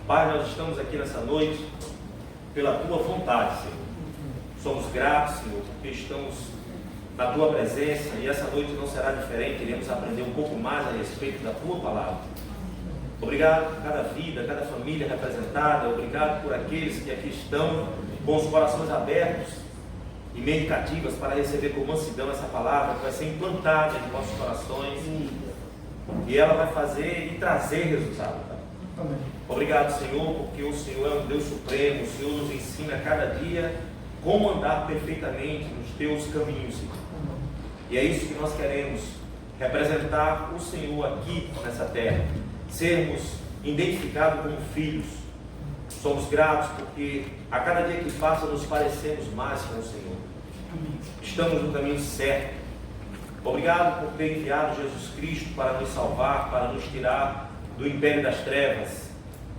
Pai, nós estamos aqui nessa noite pela Tua vontade, Senhor. Somos gratos, Senhor, porque estamos na Tua presença e essa noite não será diferente. Iremos aprender um pouco mais a respeito da Tua palavra. Obrigado por cada vida, cada família representada. Obrigado por aqueles que aqui estão com os corações abertos e mentes cativas para receber com mansidão essa palavra que vai ser implantada em nossos corações e ela vai fazer e trazer resultado. Amém. Obrigado, Senhor, porque o Senhor é um Deus supremo. O Senhor nos ensina a cada dia como andar perfeitamente nos Teus caminhos, Senhor. E é isso que nós queremos, representar o Senhor aqui nessa terra, sermos identificados como filhos. Somos gratos porque a cada dia que passa nos parecemos mais com o Senhor. Estamos no caminho certo. Obrigado por ter enviado Jesus Cristo para nos salvar, para nos tirar do império das trevas.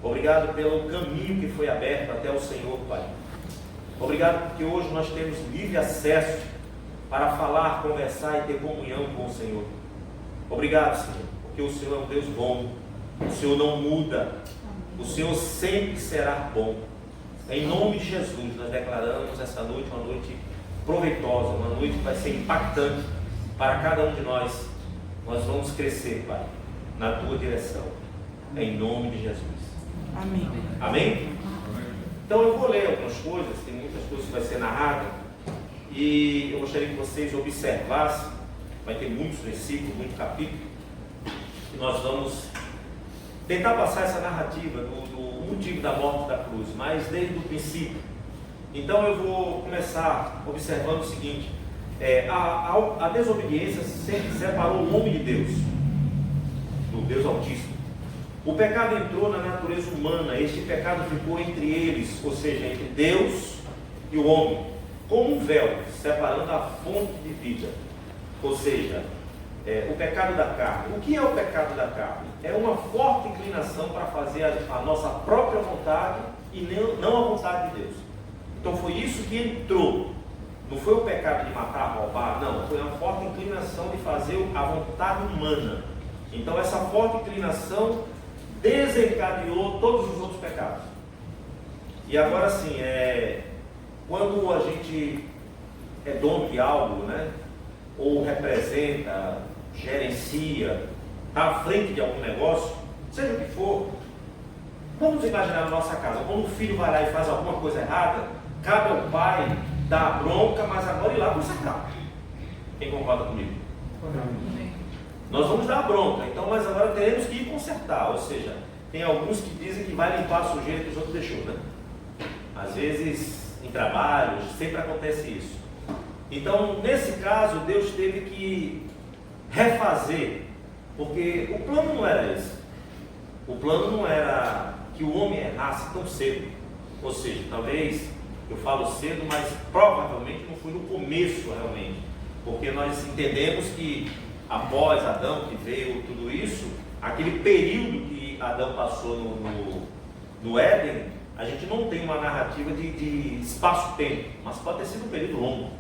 Obrigado pelo caminho que foi aberto até o Senhor, Pai. Obrigado porque hoje nós temos livre acesso para falar, conversar e ter comunhão com o Senhor. Obrigado, Senhor, porque o Senhor é um Deus bom. O Senhor não muda. O Senhor sempre será bom. Em nome de Jesus, nós declaramos essa noite uma noite proveitosa, uma noite que vai ser impactante para cada um de nós. Nós vamos crescer, Pai, na Tua direção. Em nome de Jesus. Amém. Amém? Então eu vou ler algumas coisas, tem muitas coisas que vai ser narrada e eu gostaria que vocês observassem. Vai ter muitos versículos, muito capítulo, e nós vamos tentar passar essa narrativa do motivo da morte da cruz, mas desde o princípio. Então eu vou começar observando o seguinte: a desobediência sempre separou o homem de Deus, do Deus Altíssimo. O pecado entrou na natureza humana. Este pecado ficou entre eles, ou seja, entre Deus e o homem, como um véu separando a fonte de vida. Ou seja, o pecado da carne. O que é o pecado da carne? É uma forte inclinação para fazer a nossa própria vontade e não a vontade de Deus. Então foi isso que entrou. Não foi o pecado de matar, roubar, não. Foi uma forte inclinação de fazer a vontade humana. Então essa forte inclinação desencadeou todos os outros pecados. E agora sim, quando a gente é dono de algo, né? Ou representa, gerencia, está à frente de algum negócio, seja o que for, vamos imaginar na nossa casa, quando o filho vai lá e faz alguma coisa errada, cabe ao pai dar a bronca, mas agora ir lá consertar. Quem concorda comigo? Nós vamos dar a bronca, então, mas agora teremos que ir consertar. Ou seja, tem alguns que dizem que vai limpar a sujeira que os outros deixou, né? Às vezes, em trabalhos, sempre acontece isso. Então, nesse caso, Deus teve que refazer, porque o plano não era esse. O plano não era que o homem errasse tão cedo. Ou seja, talvez, eu falo cedo, mas provavelmente não foi no começo realmente. Porque nós entendemos que após Adão, que veio tudo isso, aquele período que Adão passou no Éden, a gente não tem uma narrativa de espaço-tempo, mas pode ter sido um período longo.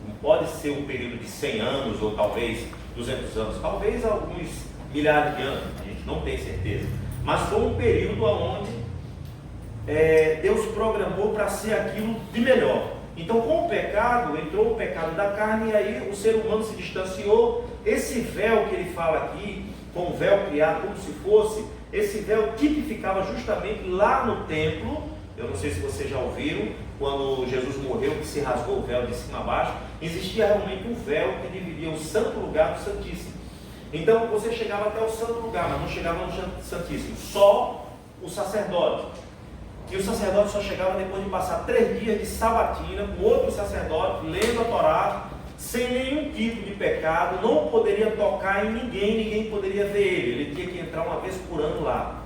Não pode ser um período de 100 anos ou talvez 200 anos, talvez alguns milhares de anos, a gente não tem certeza. Mas foi um período onde Deus programou para ser aquilo de melhor. Então, com o pecado, entrou o pecado da carne e aí o ser humano se distanciou. Esse véu que ele fala aqui, com o véu criado como se fosse, esse véu tipificava justamente lá no templo. Eu não sei se vocês já ouviram, quando Jesus morreu, que se rasgou o véu de cima a baixo, existia realmente um véu que dividia o santo lugar do santíssimo. Então, você chegava até o santo lugar, mas não chegava no santíssimo, só o sacerdote. E o sacerdote só chegava depois de passar 3 dias de sabatina com outro sacerdote, lendo a Torá, sem nenhum tipo de pecado, não poderia tocar em ninguém, ninguém poderia ver ele tinha que entrar uma vez por ano lá,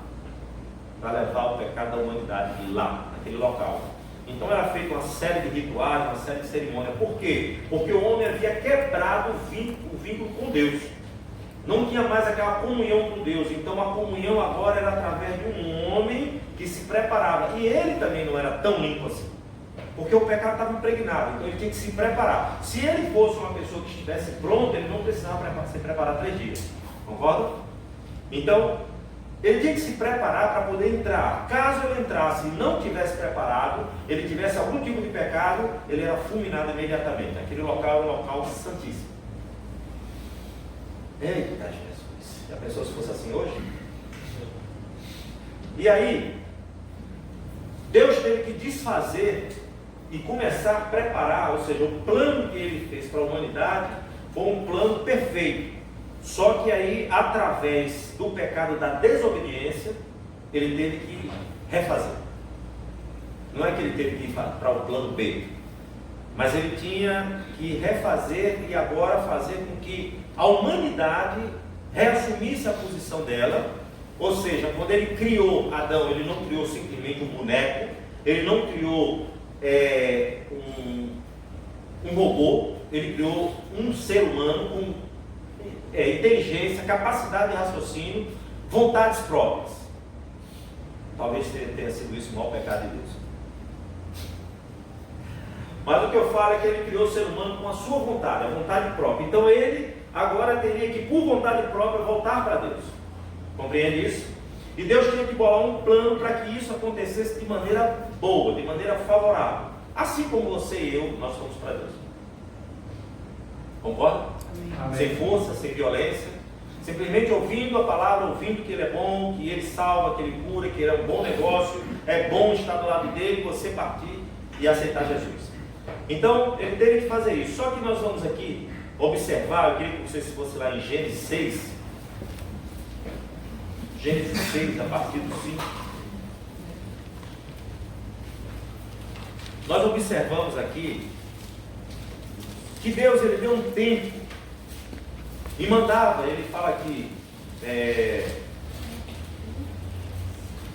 para levar o pecado da humanidade lá, naquele local. Então era feita uma série de rituais, uma série de cerimônias. Por quê? Porque o homem havia quebrado o vínculo com Deus. Não tinha mais aquela comunhão com Deus. Então a comunhão agora era através de um homem que se preparava. E ele também não era tão limpo assim, porque o pecado estava impregnado. Então ele tinha que se preparar. Se ele fosse uma pessoa que estivesse pronta, ele não precisava se preparar 3 dias. Concorda? Então, Ele tinha que se preparar para poder entrar. Caso ele entrasse e não tivesse preparado, ele tivesse algum tipo de pecado, ele era fulminado imediatamente. Aquele local era um local santíssimo. Eita Jesus! Já pensou se fosse assim hoje? E aí, Deus teve que desfazer e começar a preparar, ou seja, o plano que ele fez para a humanidade foi um plano perfeito. Só que aí, através do pecado da desobediência, ele teve que refazer. Não é que ele teve que ir para o plano B, mas ele tinha que refazer e agora fazer com que a humanidade reassumisse a posição dela. Ou seja, quando ele criou Adão, ele não criou simplesmente um boneco, ele não criou um robô, ele criou um ser humano com inteligência, capacidade de raciocínio, vontades próprias. Talvez tenha sido isso o maior pecado de Deus. Mas o que eu falo é que ele criou o ser humano com a sua vontade, a vontade própria. Então ele agora teria que, por vontade própria, voltar para Deus. Compreende isso? E Deus tinha que bolar um plano para que isso acontecesse de maneira boa, de maneira favorável. Assim como você e eu, nós somos para Deus. Concorda? Amém. Sem força, sem violência, simplesmente ouvindo a palavra, ouvindo que Ele é bom, que Ele salva, que Ele cura, que Ele é um bom negócio, é bom estar do lado dele, você partir e aceitar Jesus. Então, Ele teve que fazer isso. Só que nós vamos aqui observar, eu queria que você fosse lá em Gênesis 6, Gênesis 6, a partir do 5. Nós observamos aqui que Deus, ele deu um tempo e mandava, ele fala aqui,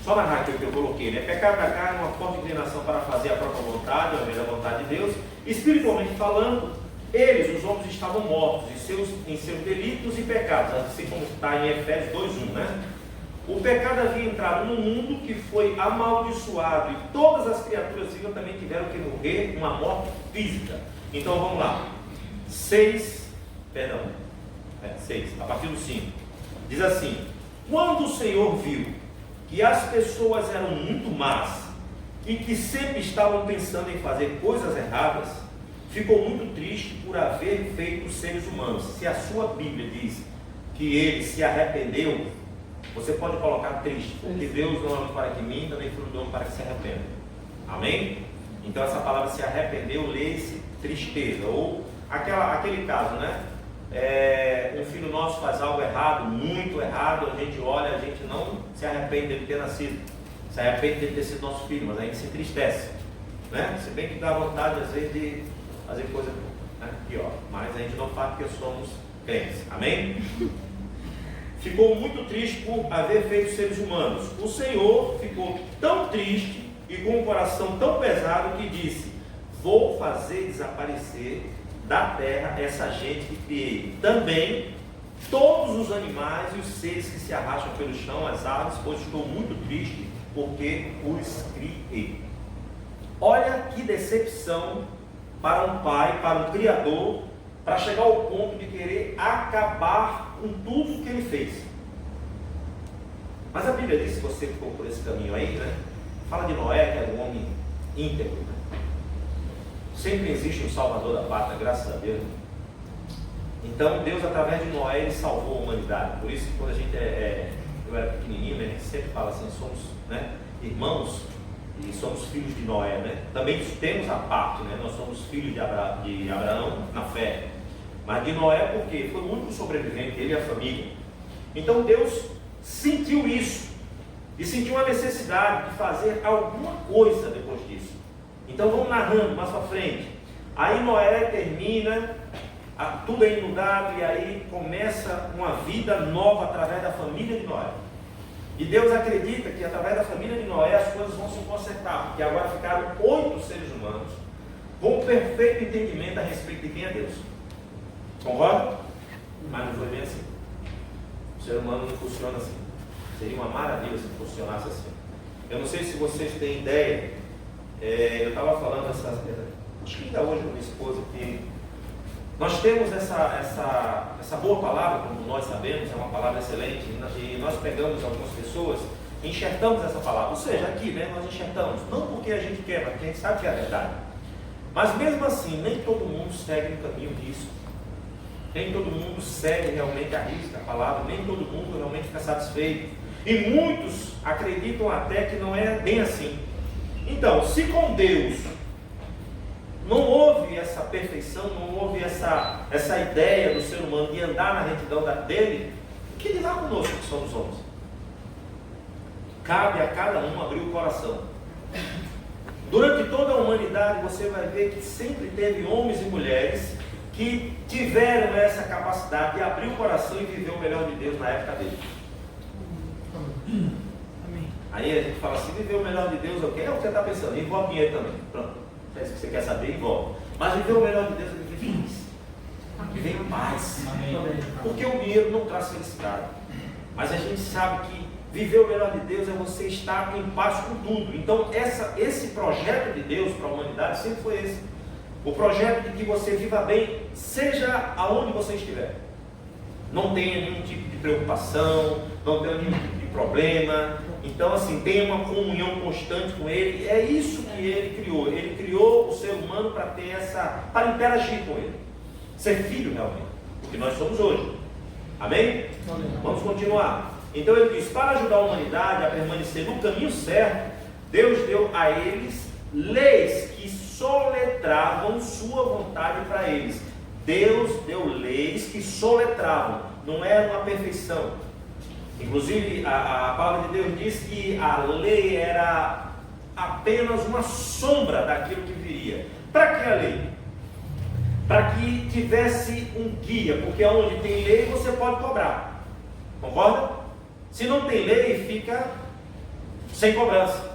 só narrar aqui o que eu coloquei, né? Pecado da carne, uma forte inclinação para fazer a própria vontade, ao invés da vontade de Deus. Espiritualmente falando, eles, os homens, estavam mortos em seus delitos e pecados, assim como está em Efésios 2:1, né? O pecado havia entrado no mundo, que foi amaldiçoado, e todas as criaturas vivas também tiveram que morrer uma morte física. Então vamos lá, 6, a partir do 5, diz assim: quando o Senhor viu que as pessoas eram muito más e que sempre estavam pensando em fazer coisas erradas, ficou muito triste por haver feito os seres humanos. Se a sua Bíblia diz que ele se arrependeu, você pode colocar triste, porque Deus não é homem para que minta, nem filho do homem para que se arrependa. Amém? Então essa palavra se arrependeu, lê-se tristeza, ou aquele caso, né? Um filho nosso faz algo errado, muito errado, a gente olha, a gente não se arrepende dele ter nascido, se arrepende dele ter sido nosso filho, mas a gente se entristece, né? Se bem que dá vontade às vezes de fazer coisa, né, pior, mas a gente não faz porque somos crentes. Amém? Ficou muito triste por haver feito seres humanos. O Senhor ficou tão triste e com um coração tão pesado que disse: vou fazer desaparecer da terra essa gente que criei, também todos os animais e os seres que se arrastam pelo chão, as aves, pois estou muito triste porque os criei. Olha que decepção para um pai, para um criador, para chegar ao ponto de querer acabar com tudo que ele fez. Mas a Bíblia diz, se você ficou por esse caminho aí, né? Fala de Noé, que era um homem íntegro, né? Sempre existe um salvador da pátria, graças a Deus. Então Deus, através de Noé, ele salvou a humanidade. Por isso que quando a gente eu era pequenininho, né, a gente sempre fala assim, somos, né, irmãos e somos filhos de Noé, né? Também temos a parte, né? Nós somos filhos de Abraão na fé, mas de Noé porque foi o único sobrevivente, ele e a família. Então Deus sentiu isso e sentiu a necessidade de fazer alguma coisa depois disso. Então vamos narrando mais para frente. Aí Noé termina, tudo é inundado, e aí começa uma vida nova através da família de Noé. E Deus acredita que através da família de Noé as coisas vão se consertar, porque agora ficaram 8 seres humanos com um perfeito entendimento a respeito de quem é Deus. Concorda? Mas não foi bem assim. O ser humano não funciona assim. Seria uma maravilha se funcionasse assim. Eu não sei se vocês têm ideia. Eu estava falando acho que ainda hoje com minha esposa, que Nós temos essa boa palavra, como nós sabemos, é uma palavra excelente, e nós pegamos algumas pessoas e enxertamos essa palavra, ou seja, aqui, né, nós enxertamos, não porque a gente quer, mas porque a gente sabe que é a verdade. Mas mesmo assim, nem todo mundo segue no caminho disso, nem todo mundo segue realmente a risca a palavra, nem todo mundo realmente fica satisfeito, e muitos acreditam até que não é bem assim. Então, se com Deus não houve essa perfeição, não houve essa ideia do ser humano de andar na retidão dele, o que dirá conosco que somos homens? Cabe a cada um abrir o coração. Durante toda a humanidade você vai ver que sempre teve homens e mulheres que tiveram essa capacidade de abrir o coração e viver o melhor de Deus na época dele. Amém. Aí a gente fala assim, viver o melhor de Deus, o que é o que você está pensando? Envolve dinheiro também. Pronto. É isso que você quer saber, envolve. Mas viver o melhor de Deus é viver feliz. Viver em paz. Amém. Porque o dinheiro não traz felicidade. Mas a gente sabe que viver o melhor de Deus é você estar em paz com tudo. Então esse projeto de Deus para a humanidade sempre foi esse. O projeto de que você viva bem, seja aonde você estiver. Não tenha nenhum tipo de preocupação, não tenha nenhum tipo de problema. Então assim, tenha uma comunhão constante com Ele. É isso que Ele criou. Ele criou o ser humano para ter para interagir com Ele. Ser filho realmente. O que nós somos hoje. Amém? Vamos continuar. Então ele diz, para ajudar a humanidade a permanecer no caminho certo, Deus deu a eles leis que soletravam sua vontade para eles. Deus deu leis que soletravam, não era uma perfeição. Inclusive a palavra de Deus diz que a lei era apenas uma sombra daquilo que viria. Para que a lei? Para que tivesse um guia, porque onde tem lei você pode cobrar. Concorda? Se não tem lei, fica sem cobrança.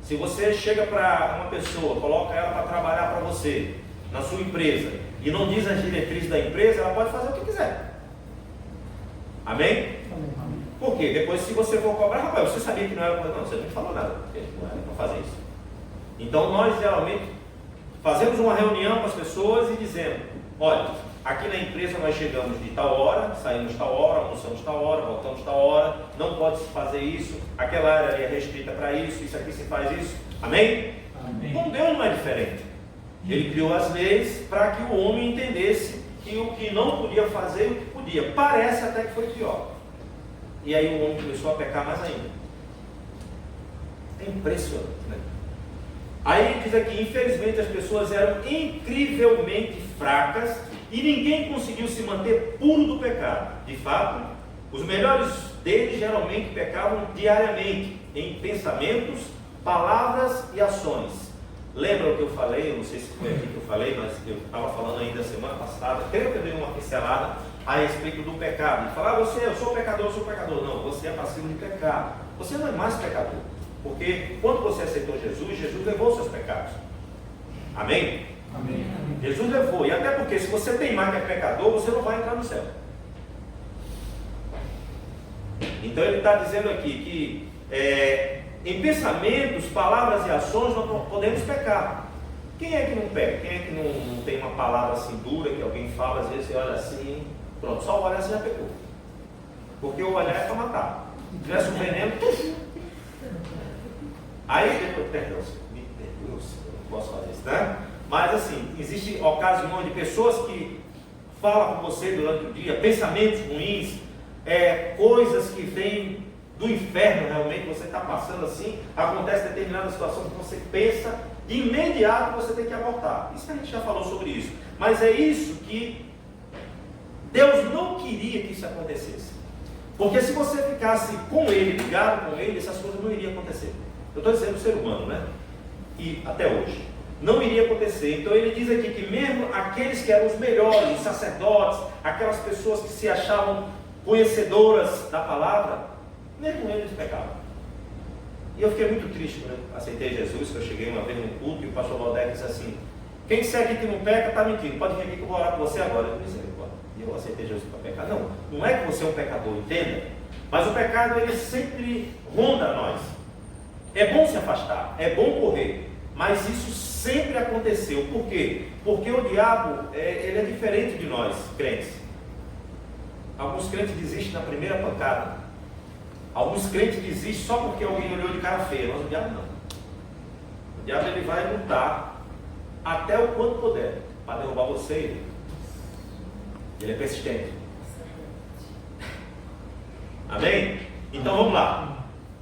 Se você chega para uma pessoa, coloca ela para trabalhar para você, na sua empresa, e não diz as diretrizes da empresa, ela pode fazer o que quiser. Amém? Por quê? Depois, se você for cobrar, rapaz, você sabia que não era para... Não, você não falou nada, não era para fazer isso. Então, nós geralmente fazemos uma reunião com as pessoas e dizemos, olha, aqui na empresa nós chegamos de tal hora, saímos tal hora, almoçamos tal hora, voltamos tal hora, não pode se fazer isso, aquela área ali é restrita para isso aqui se faz isso. Amém? Amém. Com Deus não é diferente. Ele criou as leis para que o homem entendesse que o que não podia fazer e o que podia. Parece até que foi pior. E aí o homem começou a pecar mais ainda. É impressionante, né? Aí diz aqui, infelizmente as pessoas eram incrivelmente fracas e ninguém conseguiu se manter puro do pecado. De fato, os melhores deles geralmente pecavam diariamente, em pensamentos, palavras e ações. Lembra o que eu falei? Eu não sei se foi aqui que eu falei, mas eu estava falando ainda semana passada, creio que eu dei uma pincelada a respeito do pecado. E falar, eu sou pecador. Não, você é passivo de pecado. Você não é mais pecador. Porque quando você aceitou Jesus, Jesus levou os seus pecados. Amém? Amém. Jesus levou. E até porque se você tem mais que é pecador, você não vai entrar no céu. Então ele está dizendo aqui que em pensamentos, palavras e ações nós podemos pecar. Quem é que não peca? Quem é que não tem uma palavra assim dura que alguém fala, às vezes você olha assim, pronto, só olhar você já pecou. Porque o olhar é para matar. Se tivesse um veneno, aí depois, perdão, me perdoe, eu não posso fazer isso, né? Mas assim, existem ocasiões de pessoas que falam com você durante o dia, pensamentos ruins, coisas que vêm do inferno realmente, você está passando assim, acontece determinada situação que você pensa, de imediato você tem que abortar. Isso a gente já falou sobre isso. Mas é isso que Deus não queria que isso acontecesse. Porque se você ficasse com Ele, ligado com Ele, essas coisas não iriam acontecer. Eu estou dizendo o ser humano, né? E até hoje. Não iria acontecer. Então ele diz aqui que mesmo aqueles que eram os melhores, os sacerdotes, aquelas pessoas que se achavam conhecedoras da palavra, mesmo eles pecavam. E eu fiquei muito triste quando eu aceitei Jesus, que eu cheguei uma vez no culto e o pastor Valdec disse assim, quem disser aqui que não peca, está mentindo, pode vir aqui que eu vou orar por você agora. Eu disse, e eu aceitei Jesus para pecar. Não é que você é um pecador, entenda? Mas o pecado ele sempre ronda nós. É bom se afastar, é bom correr, mas isso sempre aconteceu. Por quê? Porque o diabo, ele é diferente de nós, crentes. Alguns crentes desistem na primeira pancada. Alguns crentes desistem só porque alguém olhou de cara feia, mas o diabo não. O diabo, ele vai lutar até o quanto puder para derrubar você. Ele é persistente. Amém? Então vamos lá.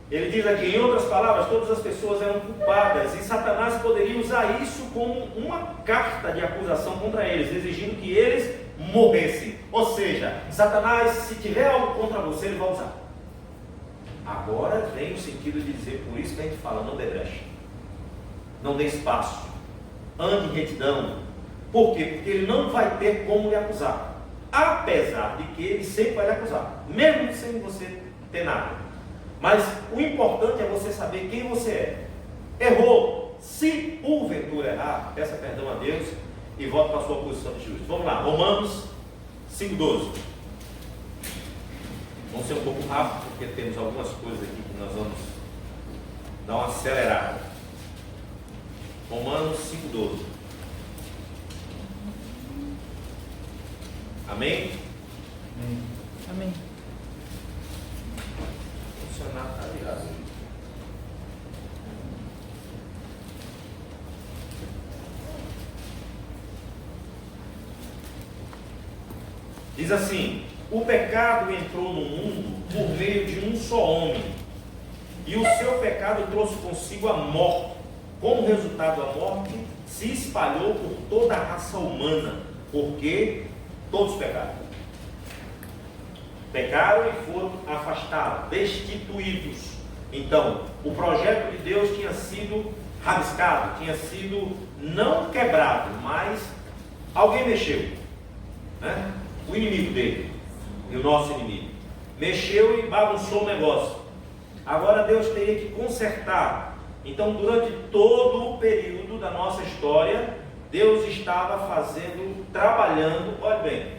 Ele diz aqui, em outras palavras, todas as pessoas eram culpadas e Satanás poderia usar isso como uma carta de acusação contra eles, exigindo que eles morressem. Ou seja, Satanás, se tiver algo contra você, ele vai usar. Agora vem o sentido de dizer, por isso que a gente fala, não dê brecha, não dê espaço, ande em retidão. Por quê? Porque ele não vai ter como lhe acusar, apesar de que ele sempre vai lhe acusar, mesmo sem você ter nada. Mas o importante é você saber quem você é. Errou, se porventura errar, peça perdão a Deus e volte para a sua posição de justo. Vamos lá, Romanos 5,12. Vamos ser um pouco rápido, porque temos algumas coisas aqui que nós vamos dar uma acelerada. Romanos 5,12. Amém? Amém. Funcionar está ligado. Diz assim: o pecado entrou no mundo por meio de um só homem, e o seu pecado trouxe consigo a morte. Como resultado, a morte se espalhou por toda a raça humana, porque todos pecaram. Pecaram e foram afastados, destituídos. Então, o projeto de Deus tinha sido rabiscado, tinha sido não quebrado, mas alguém mexeu, né? O inimigo dele e o nosso inimigo mexeu e bagunçou o negócio. Agora Deus teria que consertar. Então, durante todo o período da nossa história, Deus estava trabalhando. Olha bem,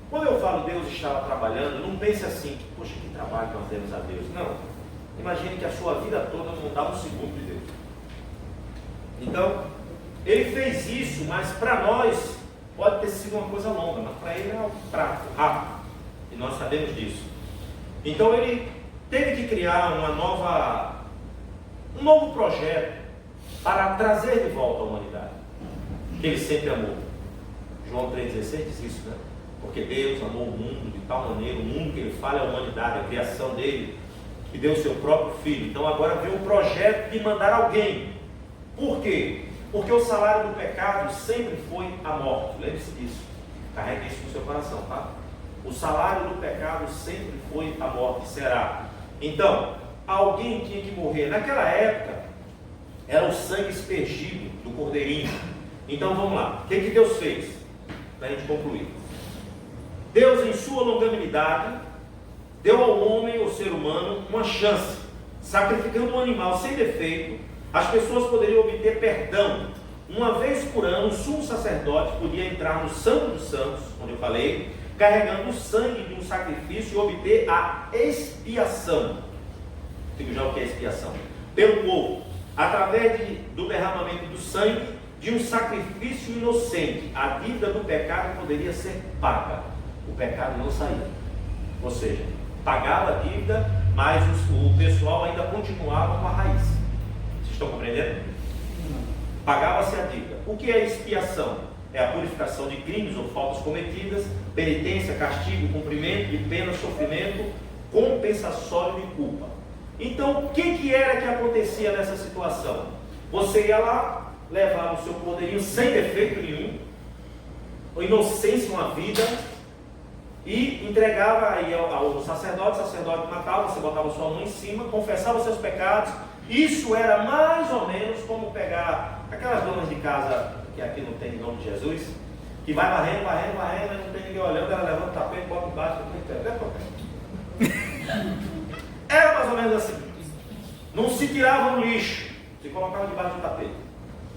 quando eu falo Deus estava trabalhando, não pense assim, poxa, que trabalho nós demos a Deus. Não, imagine que a sua vida toda não dá um segundo de Deus. Então, Ele fez isso, mas para nós pode ter sido uma coisa longa, mas para Ele é algo prático, rápido, e nós sabemos disso. Então Ele teve que criar um novo projeto para trazer de volta a humanidade, que Ele sempre amou. João 3,16 diz isso, né? Porque Deus amou o mundo de tal maneira, o mundo que Ele fala é a humanidade, a criação dele, que deu o seu próprio Filho. Então agora vem o projeto de mandar alguém. Por quê? Porque o salário do pecado sempre foi a morte. Lembre-se disso, carregue isso no seu coração, tá? O salário do pecado sempre foi a morte, será. Então, alguém tinha que morrer. Naquela época, era o sangue aspergido do cordeirinho. Então vamos lá, o que Deus fez? Para a gente concluir. Deus, em sua longanimidade, deu ao homem, ao ser humano, uma chance. Sacrificando um animal sem defeito, as pessoas poderiam obter perdão. Uma vez por ano, o sumo sacerdote podia entrar no Santo dos Santos, onde eu falei, carregando o sangue de um sacrifício e obter a expiação. Digo já o que é expiação? Pelo povo, através do derramamento do sangue de um sacrifício inocente, a dívida do pecado poderia ser paga. O pecado não saía. Ou seja, pagava a dívida, mas o pessoal ainda continuava com a raiz. Vocês estão compreendendo? Pagava-se a dívida. O que é expiação? É a purificação de crimes ou faltas cometidas, penitência, castigo, cumprimento de pena, sofrimento, compensatório de culpa. Então, o que era que acontecia nessa situação? Você ia lá, levava o seu cordeirinho sem defeito nenhum, ou inocência, uma vida, e entregava aí ao sacerdote. O sacerdote matava, você botava sua mão em cima, confessava seus pecados. Isso era mais ou menos como pegar aquelas donas de casa, que aqui não tem em nome de Jesus, que vai varrendo, não tem ninguém olhando, ela levanta o tapete, bota embaixo, era mais ou menos assim. Não se tirava no lixo, se colocava debaixo do tapete.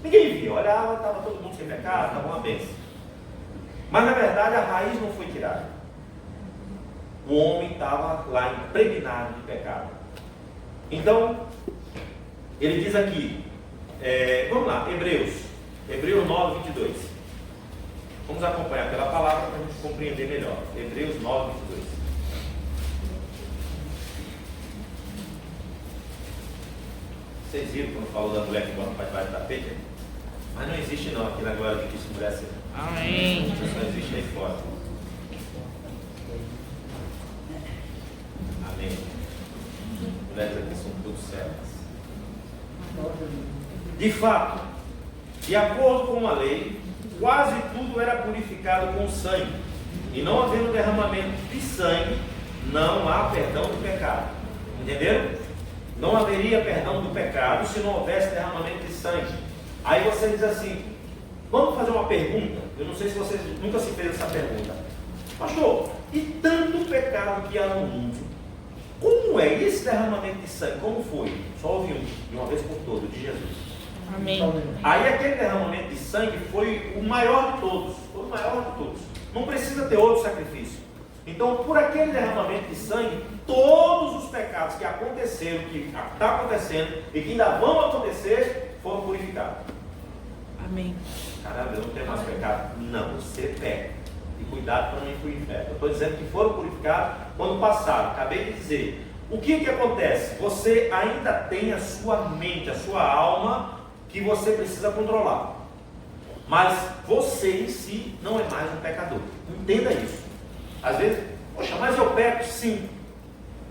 Ninguém via, olhava, estava todo mundo sem pecado, estava uma bênção. Mas na verdade a raiz não foi tirada. O homem estava lá impregnado de pecado. Então, ele diz aqui, vamos lá, Hebreus Hebreus 9, 22. Vamos acompanhar pela palavra para a gente compreender melhor. Hebreus 9, 22. Vocês viram quando falou da mulher que bota para debaixo da tapete? Mas não existe não aqui na glória de Cristo mulher assim. Amém. Isso não existe aí fora. Amém. Mulheres aqui são todas certas. De fato, de acordo com a lei, quase tudo era purificado com sangue. E não havendo derramamento de sangue, não há perdão do pecado. Entenderam? Não haveria perdão do pecado se não houvesse derramamento de sangue. Aí você diz assim, vamos fazer uma pergunta? Eu não sei se você nunca se fez essa pergunta. Pastor, e tanto pecado que há no mundo, como é esse derramamento de sangue? Como foi? Só houve um, de uma vez por todas, de Jesus. Amém. Aí aquele derramamento de sangue foi o maior de todos. Foi o maior de todos. Não precisa ter outro sacrifício. Então, por aquele derramamento de sangue, todos os pecados que aconteceram, que está acontecendo e que ainda vão acontecer, foram purificados. Amém. Caramba, eu não tenho mais pecado. Não, você peca. E cuidado para não ir para o inferno. Eu estou dizendo que foram purificados quando passaram. Acabei de dizer. O que acontece? Você ainda tem a sua mente, a sua alma, que você precisa controlar. Mas você em si não é mais um pecador. Entenda isso. Às vezes, poxa, mas eu peco, sim.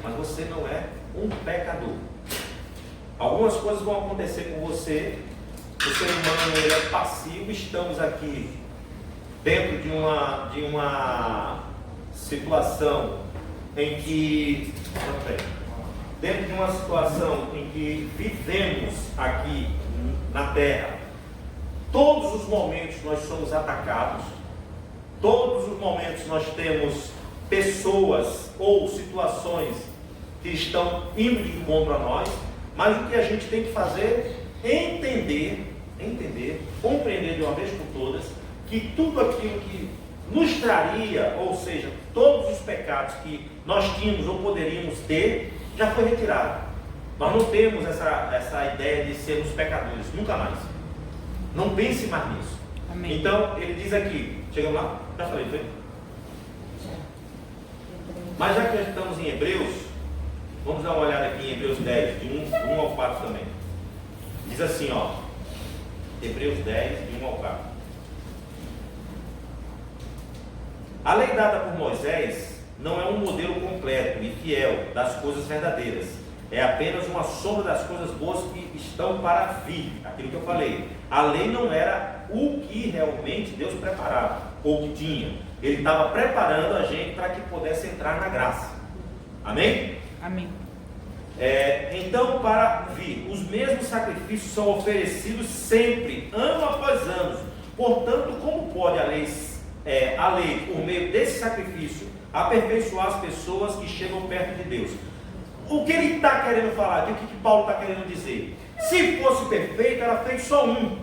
Mas você não é um pecador. Algumas coisas vão acontecer com você. O ser humano ele é passivo. Estamos aqui dentro de uma situação em que vivemos aqui na Terra. Todos os momentos nós somos atacados. Todos os momentos nós temos pessoas ou situações que estão indo de encontro a nós, mas o que a gente tem que fazer é entender, compreender de uma vez por todas, que tudo aquilo que nos traria, ou seja, todos os pecados que nós tínhamos ou poderíamos ter, já foi retirado. Nós não temos essa ideia de sermos pecadores, nunca mais. Não pense mais nisso. Amém. Então, ele diz aqui, chegamos lá? Já falei, foi? Mas já que nós estamos em Hebreus, vamos dar uma olhada aqui em Hebreus 10, de 1 ao 4 também. Diz assim, ó, Hebreus 10, de 1 ao 4. A lei dada por Moisés não é um modelo completo e fiel das coisas verdadeiras. É apenas uma sombra das coisas boas que estão para vir. Aquilo que eu falei. A lei não era o que realmente Deus preparava, ou que tinha. Ele estava preparando a gente para que pudesse entrar na graça. Amém? Amém. Então, para vir, os mesmos sacrifícios são oferecidos sempre, ano após ano. Portanto, como pode a lei, por meio desse sacrifício, aperfeiçoar as pessoas que chegam perto de Deus? O que ele está querendo falar aqui? O que Paulo está querendo dizer? Se fosse perfeito, era feito só um.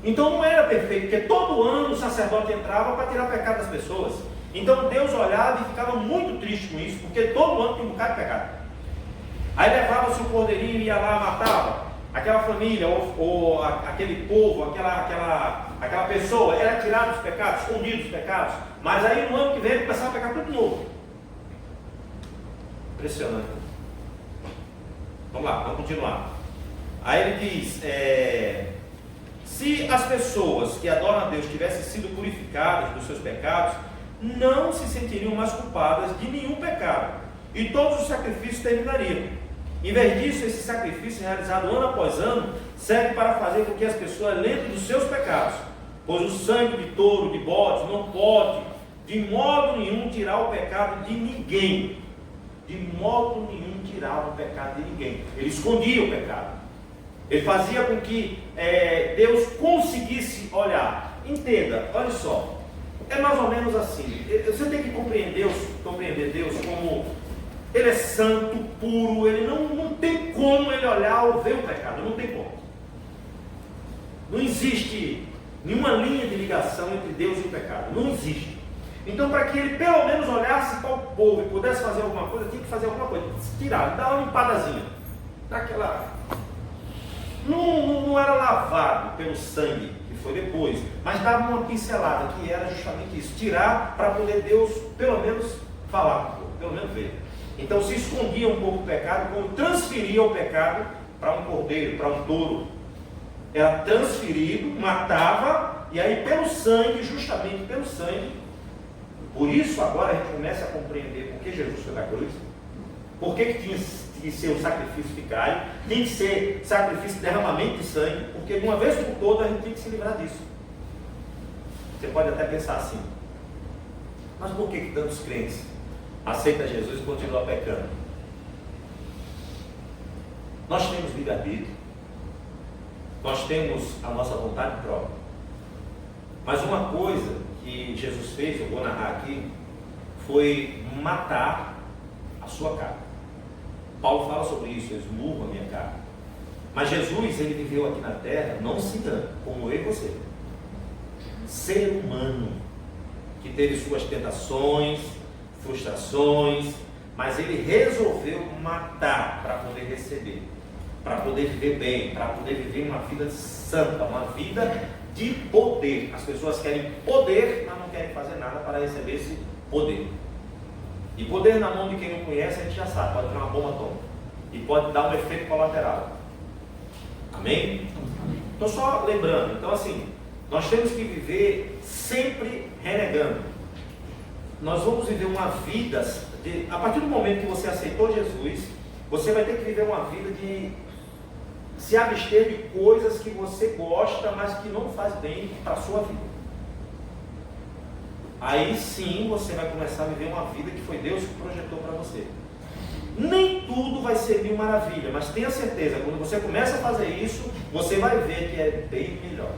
Então não era perfeito, porque todo ano o sacerdote entrava para tirar o pecado das pessoas. Então Deus olhava e ficava muito triste com isso, porque todo ano tinha um bocado de pecado. Aí levava-se o cordeirinho e ia lá, matava aquela família, ou aquele povo, aquela pessoa, era tirado dos pecados, escondido dos pecados. Mas aí no ano que vem ele começava a pecar tudo de novo. Impressionante. Vamos lá, vamos continuar. Aí ele diz, se as pessoas que adoram a Deus tivessem sido purificadas dos seus pecados, não se sentiriam mais culpadas de nenhum pecado, e todos os sacrifícios terminariam. Em vez disso, esse sacrifício realizado ano após ano serve para fazer com que as pessoas lembrem dos seus pecados, pois o sangue de touro, de bodes, não pode de modo nenhum tirar o pecado de ninguém. De modo nenhum tirar o pecado de ninguém. Ele escondia o pecado. Ele fazia com que Deus conseguisse olhar. Entenda, olha só. É mais ou menos assim. Você tem que compreender Deus como Ele é santo, puro. Ele não tem como ele olhar ou ver o pecado. Não tem como. Não existe nenhuma linha de ligação entre Deus e o pecado. Não existe. Então, para que ele pelo menos olhasse para o povo e pudesse fazer alguma coisa, tinha que fazer alguma coisa. Tirar, dar uma limpadazinha. Dá aquela não era lavado pelo sangue, que foi depois, mas dava uma pincelada, que era justamente isso, tirar para poder Deus, pelo menos, falar, pelo menos ver. Então se escondia um pouco o pecado, quando transferia o pecado para um cordeiro, para um touro. Era transferido, matava, e aí pelo sangue, justamente pelo sangue, por isso agora a gente começa a compreender por que Jesus foi na cruz, por que tinha que ser o sacrifício vicário, tem que ser sacrifício de derramamento de sangue, porque de uma vez por todas a gente tem que se livrar disso. Você pode até pensar assim, mas por que tantos crentes aceitam Jesus e continuam pecando? Nós temos livre-arbítrio, nós temos a nossa vontade própria, mas uma coisa que Jesus fez, eu vou narrar aqui, foi matar a sua carne. Paulo fala sobre isso, eu esmurro a minha carne. Mas Jesus, ele viveu aqui na terra, não se engane, como eu e você. Ser humano, que teve suas tentações, frustrações, mas ele resolveu matar para poder receber, para poder viver bem, para poder viver uma vida santa, uma vida de poder. As pessoas querem poder, mas não querem fazer nada para receber esse poder. E poder na mão de quem não conhece, a gente já sabe, pode ter uma bomba atômica e pode dar um efeito colateral. Amém? Estou só lembrando, então assim, nós temos que viver sempre renegando. Nós vamos viver uma vida, a partir do momento que você aceitou Jesus, você vai ter que viver uma vida de se abster de coisas que você gosta, mas que não faz bem para a sua vida. Aí sim você vai começar a viver uma vida que foi Deus que projetou para você. Nem tudo vai ser mil maravilha, mas tenha certeza, quando você começa a fazer isso, você vai ver que é bem melhor.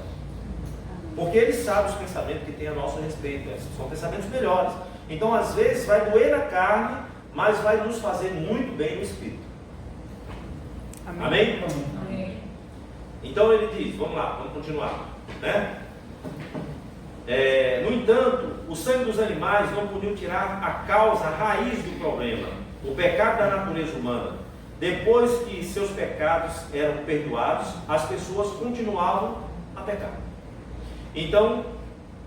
Porque Ele sabe os pensamentos que tem a nosso respeito, são pensamentos melhores. Então às vezes vai doer na carne, mas vai nos fazer muito bem no espírito. Amém? Amém? Então ele diz, vamos lá, vamos continuar, né? No entanto, o sangue dos animais não podia tirar a causa, a raiz do problema, o pecado da natureza humana. Depois que seus pecados eram perdoados, as pessoas continuavam a pecar. Então,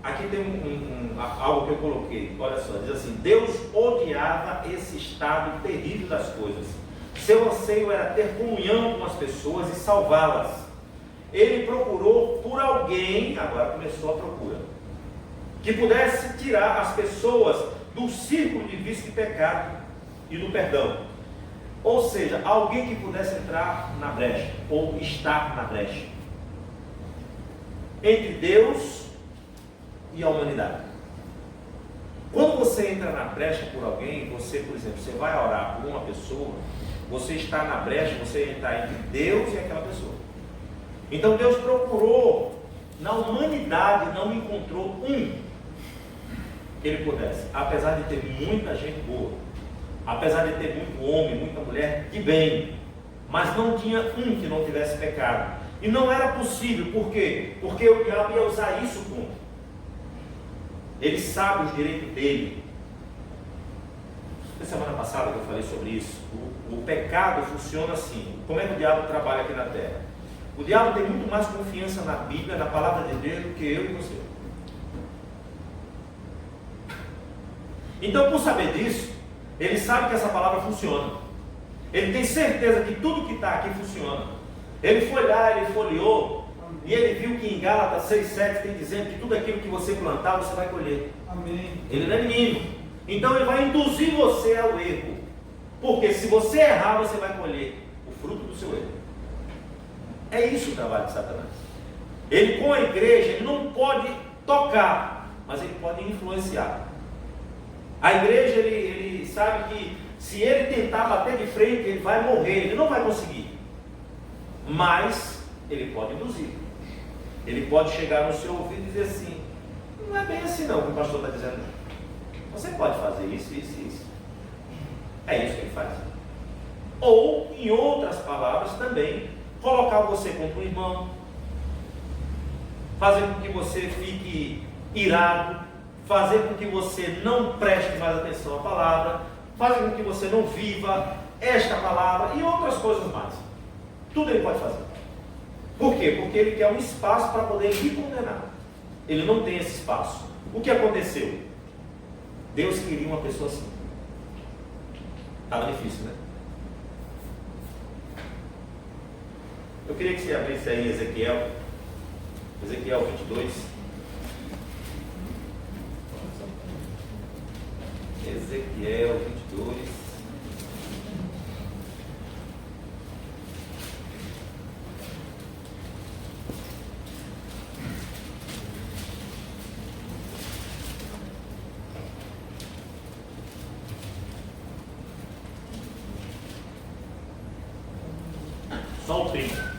aqui tem algo que eu coloquei, olha só, diz assim: Deus odiava esse estado terrível das coisas. Seu anseio era ter comunhão com as pessoas e salvá-las. Ele procurou por alguém, agora começou a procura, que pudesse tirar as pessoas do círculo de vício de pecado e do perdão. Ou seja, alguém que pudesse entrar na brecha, ou estar na brecha, entre Deus e a humanidade. Quando você entra na brecha por alguém, você, por exemplo, você vai orar por uma pessoa, você está na brecha, você está entre Deus e aquela pessoa. Então Deus procurou, na humanidade não encontrou um que ele pudesse, apesar de ter muita gente boa, apesar de ter muito homem, muita mulher de bem, mas não tinha um que não tivesse pecado. E não era possível, por quê? Porque o diabo ia usar isso contra. Ele sabe os direitos dele. Na semana passada que eu falei sobre isso, o pecado funciona assim. Como é que o diabo trabalha aqui na terra? O diabo tem muito mais confiança na Bíblia, na palavra de Deus, do que eu e você. Então, por saber disso, ele sabe que essa palavra funciona. Ele tem certeza que tudo que está aqui funciona. Ele foi lá, ele folheou, e ele viu que em Gálatas 6,7 tem dizendo que tudo aquilo que você plantar, você vai colher. Amém. Ele não é menino. Então ele vai induzir você ao erro. Porque se você errar, você vai colher o fruto do seu erro. É isso o trabalho de Satanás. Ele com a igreja, ele não pode tocar, mas ele pode influenciar. A igreja, ele sabe que se ele tentar bater de frente, ele vai morrer, ele não vai conseguir. Mas ele pode induzir. Ele pode chegar no seu ouvido e dizer assim: não é bem assim não que o pastor está dizendo. Você pode fazer isso, isso e isso. É isso que ele faz. Ou, em outras palavras também, colocar você contra o irmão, fazer com que você fique irado, fazer com que você não preste mais atenção à palavra, fazer com que você não viva esta palavra e outras coisas mais. Tudo ele pode fazer. Por quê? Porque ele quer um espaço para poder lhe condenar. Ele não tem esse espaço. O que aconteceu? Deus queria uma pessoa assim. Estava difícil, né? Eu queria que você abrisse aí Ezequiel 22. Ezequiel 22. Só o 30.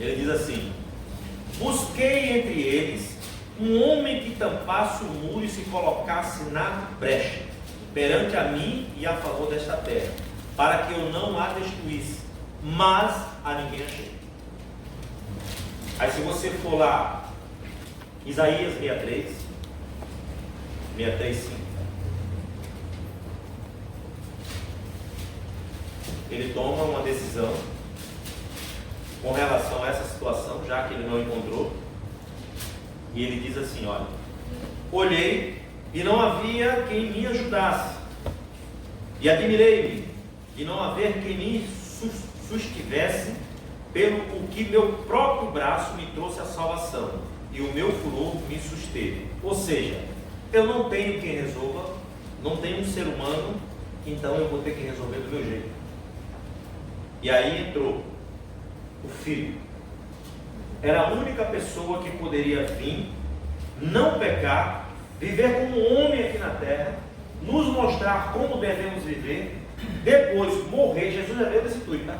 Ele diz assim: busquei entre eles um homem que tampasse o muro e se colocasse na brecha, perante a mim e a favor desta terra, para que eu não a destruísse, mas a ninguém achei. Aí se você for lá, Isaías 63, 5. Ele toma uma decisão com relação a essa situação, já que ele não encontrou. E ele diz assim: olha, olhei e não havia quem me ajudasse, e admirei-me de não haver quem me sustivesse, pelo que meu próprio braço me trouxe a salvação, e o meu furor me susteve. Ou seja, eu não tenho quem resolva, não tenho um ser humano, então eu vou ter que resolver do meu jeito. E aí entrou o Filho. Era a única pessoa que poderia vir, não pecar, viver como um homem aqui na terra, nos mostrar como devemos viver, depois morrer. Jesus já veio desse tudo, tá?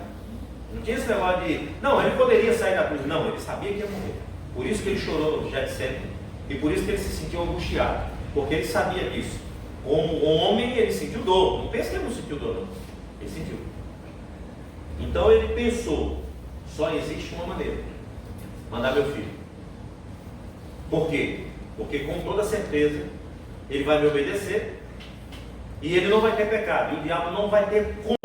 Não tinha esse negócio de, não, ele poderia sair da cruz. Não, ele sabia que ia morrer. Por isso que ele chorou no Getsemane, e por isso que ele se sentiu angustiado, porque ele sabia disso. Como homem, ele sentiu dor. Não pensa que ele não sentiu dor, não. Ele sentiu. Então ele pensou: só existe uma maneira, mandar meu filho. Por quê? Porque com toda certeza ele vai me obedecer e ele não vai ter pecado, e o diabo não vai ter como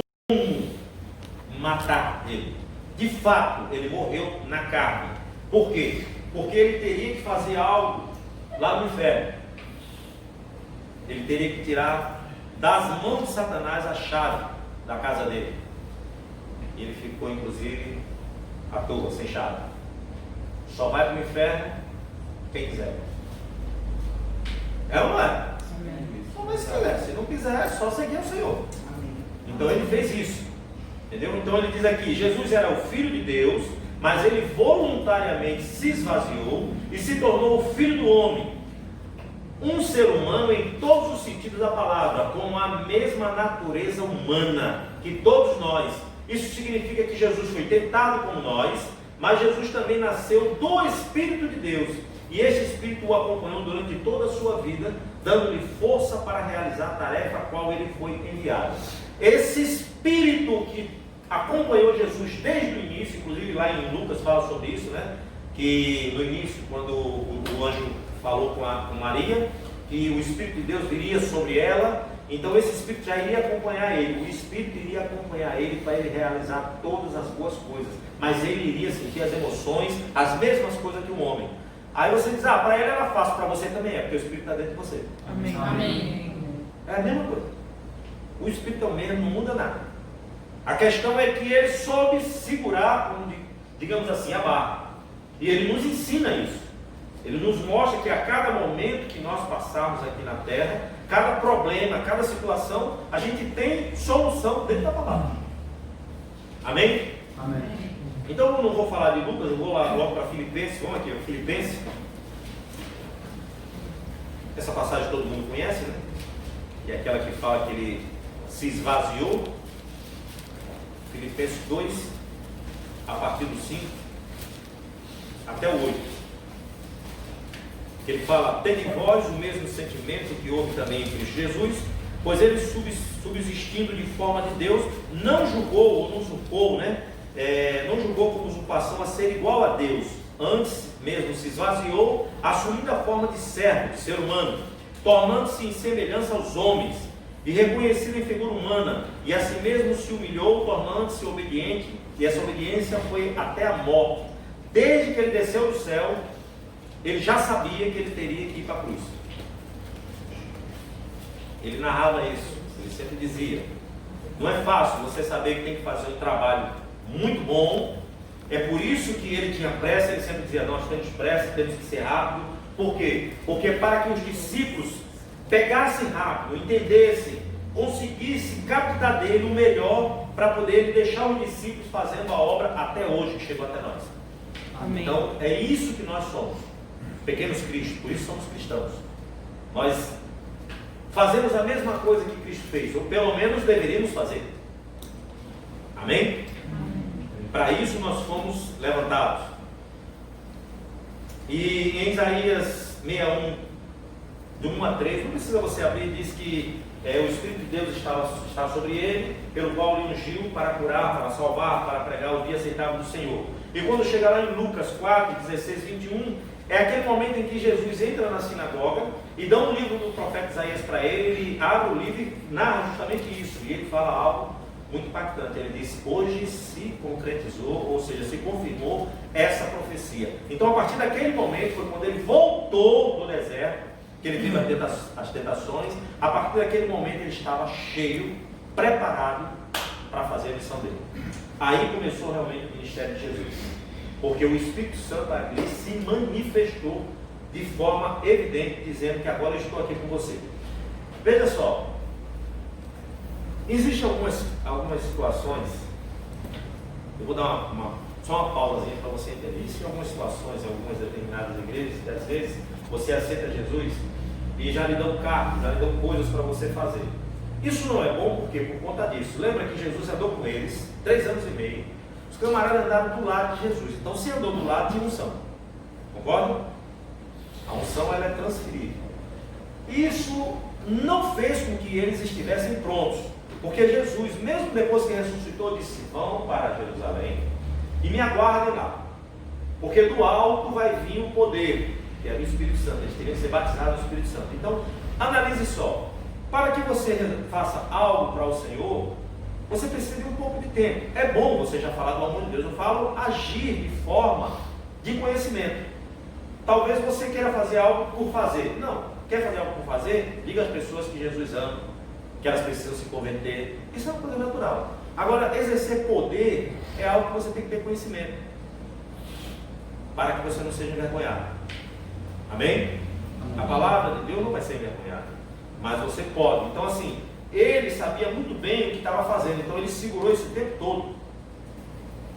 matar ele. De fato, ele morreu na carne. Por quê? Porque ele teria que fazer algo lá no inferno. Ele teria que tirar das mãos de Satanás a chave da casa dele. E ele ficou, inclusive, à toa, sem chave. Só vai para o inferno quem quiser. É ou não é? Só vai se quiser. Se não quiser, é só seguir o Senhor. Então ele fez isso. Entendeu? Então ele diz aqui: Jesus era o Filho de Deus, mas ele voluntariamente se esvaziou e se tornou o Filho do Homem. Um ser humano em todos os sentidos da palavra, com a mesma natureza humana que todos nós. Isso significa que Jesus foi tentado como nós, mas Jesus também nasceu do Espírito de Deus, e esse Espírito o acompanhou durante toda a sua vida, dando-lhe força para realizar a tarefa a qual ele foi enviado. Esse Espírito que acompanhou Jesus desde o início, inclusive lá em Lucas fala sobre isso, né? Que no início, quando o anjo falou com Maria, que o Espírito de Deus viria sobre ela, então esse Espírito já iria acompanhar ele, o Espírito iria acompanhar ele para ele realizar todas as boas coisas, mas ele iria sentir as emoções, as mesmas coisas que um homem. Aí você diz: para ele era fácil, para você também é, porque o Espírito está dentro de você. Amém. Amém. É a mesma coisa. O Espírito é o mesmo, não muda nada. A questão é que ele soube segurar, digamos assim, a barra, e ele nos ensina isso. Ele nos mostra que a cada momento que nós passarmos aqui na terra, cada problema, cada situação, a gente tem solução dentro da palavra. Amém? Amém. Então eu não vou falar de Lucas, eu vou lá logo para Filipenses. Vamos aqui, Filipenses. Essa passagem todo mundo conhece, né? Que é aquela que fala que ele se esvaziou. Filipenses 2, a partir do 5 até o 8. Ele fala: tende vós o mesmo sentimento que houve também em Cristo Jesus, pois ele, subsistindo de forma de Deus, não julgou ou não usurpou, não julgou como usurpação a ser igual a Deus, antes mesmo se esvaziou, assumindo a forma de servo, de ser humano, tornando-se em semelhança aos homens, e reconhecido em figura humana, e a si mesmo se humilhou, tornando-se obediente, e essa obediência foi até a morte. Desde que ele desceu do céu, ele já sabia que ele teria que ir para a cruz. Ele narrava isso, ele sempre dizia: não é fácil você saber que tem que fazer um trabalho muito bom. É por isso que ele tinha pressa. Ele sempre dizia: nós temos pressa, temos que ser rápido. Por quê? Porque para que os discípulos pegassem rápido, entendessem, conseguissem captar dele o melhor, para poder deixar os discípulos fazendo a obra até hoje, que chegou até nós. Amém. Então é isso que nós somos, pequenos Cristos. Por isso somos cristãos. Nós fazemos a mesma coisa que Cristo fez, ou pelo menos deveríamos fazer. Amém? Para isso nós fomos levantados. E em Isaías 61, do 1 a 3, não precisa você abrir, diz que o Espírito de Deus está sobre ele, pelo qual ele ungiu para curar, para salvar, para pregar o dia aceitável do Senhor. E quando chega lá em Lucas 4, 16, 21, é aquele momento em que Jesus entra na sinagoga e dá um livro do profeta Isaías para ele. Ele abre o livro e narra justamente isso, e ele fala algo muito impactante. Ele diz: hoje se concretizou, ou seja, se confirmou essa profecia. Então, a partir daquele momento, foi quando ele voltou do deserto, que ele teve as tentações. A partir daquele momento ele estava cheio, preparado para fazer a missão dele. Aí começou realmente o ministério de Jesus, porque o Espírito Santo ali se manifestou de forma evidente, dizendo que agora eu estou aqui com você. Veja só, existem algumas situações. Eu vou dar só uma pausazinha para você entender. Existem algumas situações em algumas determinadas igrejas que às vezes você aceita Jesus e já lhe dão cargo, já lhe dão coisas para você fazer. Isso não é bom porque por conta disso. Lembra que Jesus andou com eles 3 anos e meio. Os camaradas andaram do lado de Jesus. Então, se andou do lado, tinha unção. Concorda? A unção, ela é transferível. Isso não fez com que eles estivessem prontos. Porque Jesus, mesmo depois que ressuscitou, disse: vão para Jerusalém e me aguardem lá. Porque do alto vai vir o poder, que é o Espírito Santo. Eles teriam que ser batizados no Espírito Santo. Então, analise só. Para que você faça algo para o Senhor, você precisa de um pouco de tempo. É bom você já falar do amor de Deus. Eu falo agir de forma de conhecimento. Talvez você queira fazer algo por fazer. Não. Quer fazer algo por fazer? Diga às pessoas que Jesus ama, que elas precisam se converter. Isso é uma coisa natural. Agora, exercer poder é algo que você tem que ter conhecimento, para que você não seja envergonhado. Amém? A palavra de Deus não vai ser envergonhada, mas você pode. Então, assim, ele sabia muito bem o que estava fazendo, então ele segurou esse tempo todo.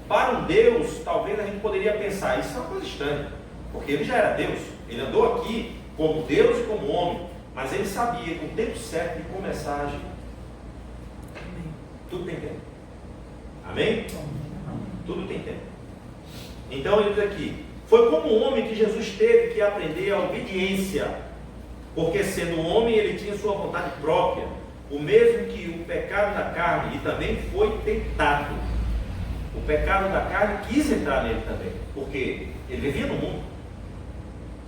Para um Deus, talvez a gente poderia pensar: isso é uma coisa estranha, porque ele já era Deus, ele andou aqui como Deus e como homem, mas ele sabia que o tempo certo de começar a agir. Tudo tem tempo. Amém? Tudo tem tempo. Então ele diz aqui: foi como homem que Jesus teve que aprender a obediência, porque sendo homem ele tinha sua vontade própria, o mesmo que o pecado da carne, e também foi tentado. O pecado da carne quis entrar nele também, porque ele vivia no mundo.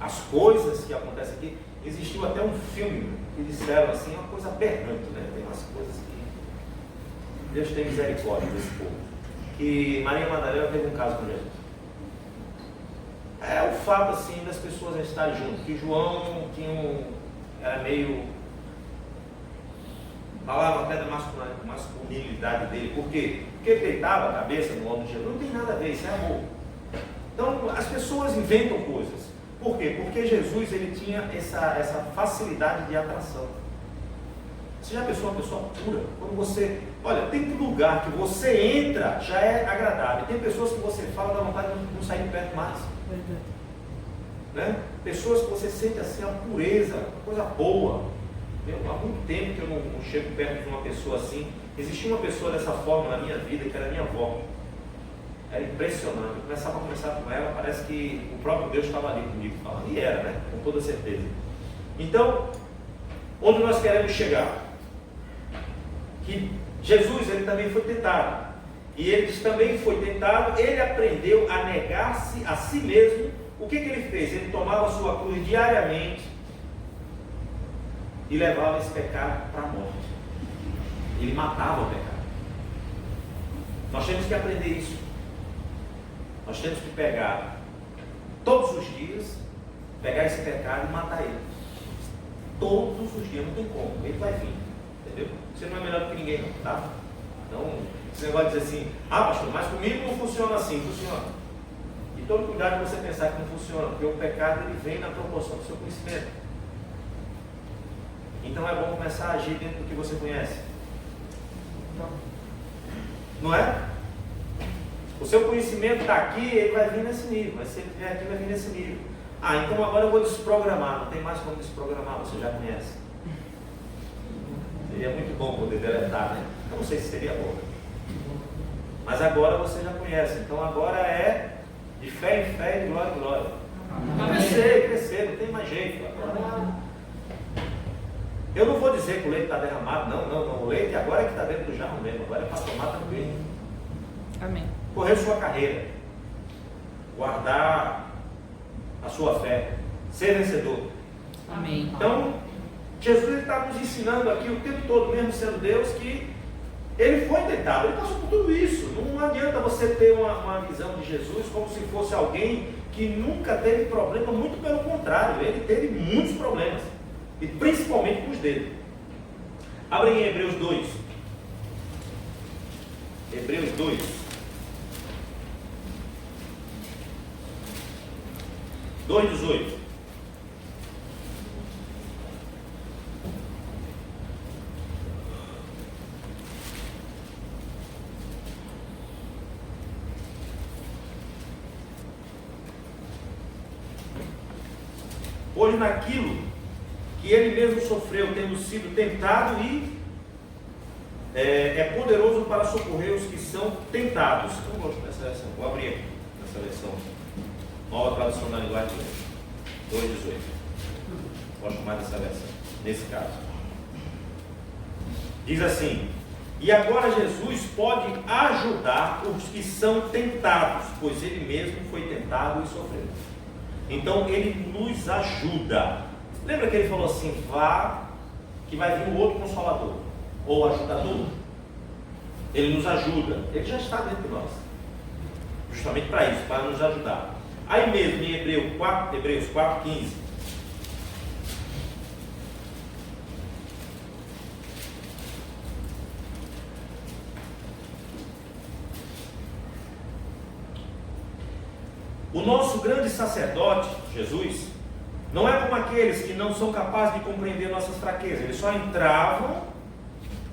As coisas que acontecem aqui, existiu até um filme que disseram assim, uma coisa aberrante, né? Tem umas coisas que Deus tem misericórdia desse povo. Que Maria Madalena teve um caso com Jesus. É o fato assim das pessoas estarem juntos, que João era meio, falava até da masculinidade dele. Por quê? Porque ele deitava a cabeça no ombro de Jesus. Não tem nada a ver, isso é amor. Então as pessoas inventam coisas. Por quê? Porque Jesus ele tinha essa facilidade de atração. Você já pensou uma pessoa pura? Quando você, olha, tem um lugar que você entra, já é agradável. Tem pessoas que você fala, dá vontade de não sair de perto mais. Né? Pessoas que você sente assim a pureza, coisa boa. Há muito tempo que eu não chego perto de uma pessoa assim. Existia uma pessoa dessa forma na minha vida, que era minha avó. Era impressionante. Eu começava a conversar com ela, parece que o próprio Deus estava ali comigo falando. E era, né? Com toda certeza. Então, onde nós queremos chegar? Que Jesus, ele também foi tentado. E ele também foi tentado, ele aprendeu a negar-se a si mesmo. O que ele fez? Ele tomava a sua cruz diariamente e levava esse pecado para a morte. Ele matava o pecado. Nós temos que aprender isso. Nós temos que pegar todos os dias, pegar esse pecado e matar ele. Todos os dias, não tem como, ele vai vir. Entendeu? Você não é melhor do que ninguém, não, tá? Então, esse negócio de dizer assim, pastor, mas comigo não funciona assim, funciona. E todo cuidado de você pensar que não funciona, porque o pecado ele vem na proporção do seu conhecimento. Então é bom começar a agir dentro do que você conhece. Não é? O seu conhecimento está aqui, ele vai vir nesse nível, mas se ele vier aqui, vai vir nesse nível. Então agora eu vou desprogramar, não tem mais como desprogramar, você já conhece. Seria muito bom poder deletar, né? Eu não sei se seria bom. Mas agora você já conhece, então agora é de fé em fé e de glória em glória. Crescer, não tem mais jeito. Eu não vou dizer que o leite está derramado, não. O leite agora é que está dentro do jarro mesmo, agora é para tomar tranquilo. Amém. Correr sua carreira, guardar a sua fé, ser vencedor. Amém. Então, Jesus está nos ensinando aqui o tempo todo, mesmo sendo Deus, que ele foi tentado, ele passou por tudo isso. Não adianta você ter uma visão de Jesus como se fosse alguém que nunca teve problema, muito pelo contrário, ele teve muitos problemas, e principalmente com os dedos. Abre em Hebreus 2. Hebreus 2. 2:18. Pois naquilo que ele mesmo sofreu, tendo sido tentado e é poderoso para socorrer os que são tentados. Eu gosto dessa versão, vou abrir aqui nessa versão. Nova tradução da linguagem inglesa. 2:18. Gosto mais dessa versão, nesse caso. Diz assim: e agora Jesus pode ajudar os que são tentados, pois ele mesmo foi tentado e sofreu. Então ele nos ajuda. Lembra que ele falou assim: vá, que vai vir um outro consolador, ou ajudador. Ele nos ajuda, ele já está dentro de nós, justamente para isso, para nos ajudar. Aí mesmo em Hebreus 4:15. O nosso grande sacerdote, Jesus, não é como aqueles que não são capazes de compreender nossas fraquezas. Eles só entravam,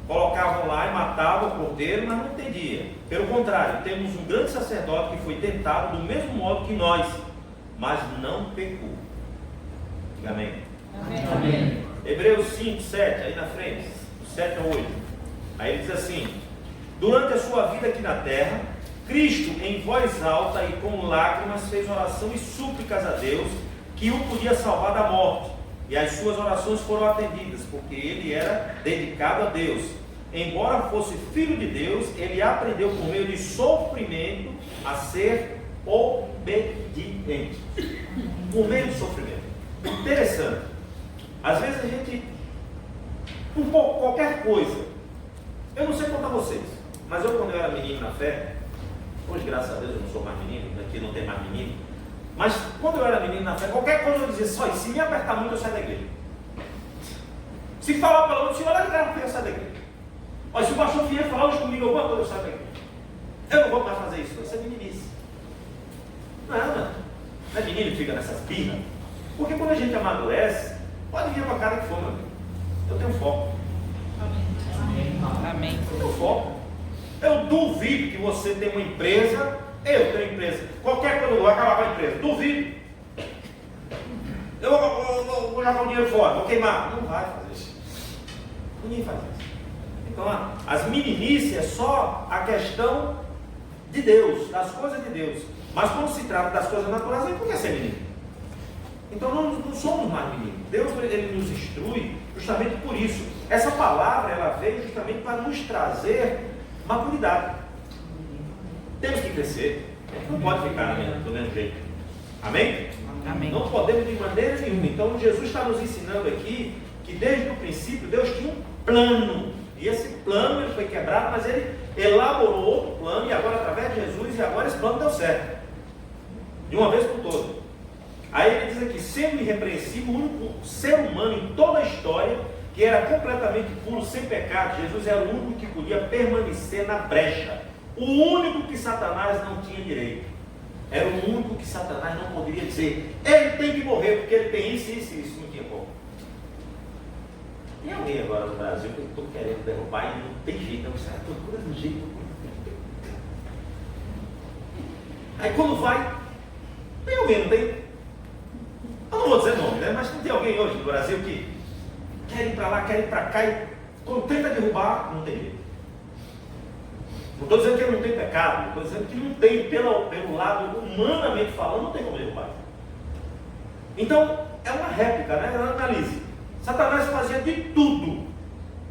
colocavam lá e matavam o cordeiro, mas não entendia. Pelo contrário, temos um grande sacerdote que foi tentado do mesmo modo que nós, mas não pecou. Diga amém. Amém. Amém. Hebreus 5, 7, aí na frente, 7 a 8. Aí ele diz assim: durante a sua vida aqui na terra, Cristo em voz alta e com lágrimas fez oração e súplicas a Deus, que o podia salvar da morte, e as suas orações foram atendidas, porque ele era dedicado a Deus. Embora fosse filho de Deus, ele aprendeu por meio de sofrimento a ser obediente. Por meio de sofrimento. Interessante. Às vezes a gente, qualquer coisa, eu não sei contar vocês, mas eu quando eu era menino na fé, hoje graças a Deus eu não sou mais menino, aqui não tem mais menino, mas quando eu era menino na fé, qualquer coisa eu dizia só, se me apertar muito eu saio da igreja. Se falar pelo menos, se olhar de cara, eu saio da igreja. Olha, se o pastor vier falar hoje comigo alguma coisa, eu saio da igreja. Eu não vou mais fazer isso, isso é meninice. Não é menino que fica nessas birras. Porque quando a gente amadurece, pode vir com a cara que for, meu amigo. Eu tenho foco. Amém. Eu tenho foco. Eu duvido que você tenha uma empresa, eu tenho empresa, qualquer coisa eu vou acabar com a empresa, duvido. Eu vou jogar o dinheiro fora, vou queimar. Não vai fazer isso. Ninguém faz isso. Então, as meninices é só a questão de Deus, das coisas de Deus. Mas quando se trata das coisas naturais, aí por que ser menino? Então não somos mais meninos. Deus ele nos instrui justamente por isso. Essa palavra ela veio justamente para nos trazer maturidade. Temos que crescer. A gente não pode ficar do mesmo jeito. Amém? Amém. Não podemos de maneira nenhuma. Então Jesus está nos ensinando aqui que desde o princípio Deus tinha um plano E esse plano ele foi quebrado, mas ele elaborou outro plano, e agora através de Jesus, e agora esse plano deu certo. De uma vez por todas. Aí ele diz aqui, sendo irrepreensível, o único ser humano em toda a história que era completamente puro, sem pecado, Jesus era o único que podia permanecer na brecha. O único que Satanás não tinha direito. Era o único que Satanás não poderia dizer, ele tem que morrer, porque ele tem isso, isso e isso. Não tinha como. Tem alguém agora no Brasil que eu estou querendo derrubar e não tem jeito, não sai procura do jeito. Aí quando vai, tem alguém, não tem? Eu não vou dizer nome, né? Mas não tem alguém hoje no Brasil que quer ir para lá, quer ir para cá e quando tenta derrubar, não tem jeito. Não estou dizendo que ele não tem pecado, estou dizendo que não tem, pelo lado humanamente falando, não tem como derrubar. Então, é uma réplica, né? Analise. Satanás fazia de tudo.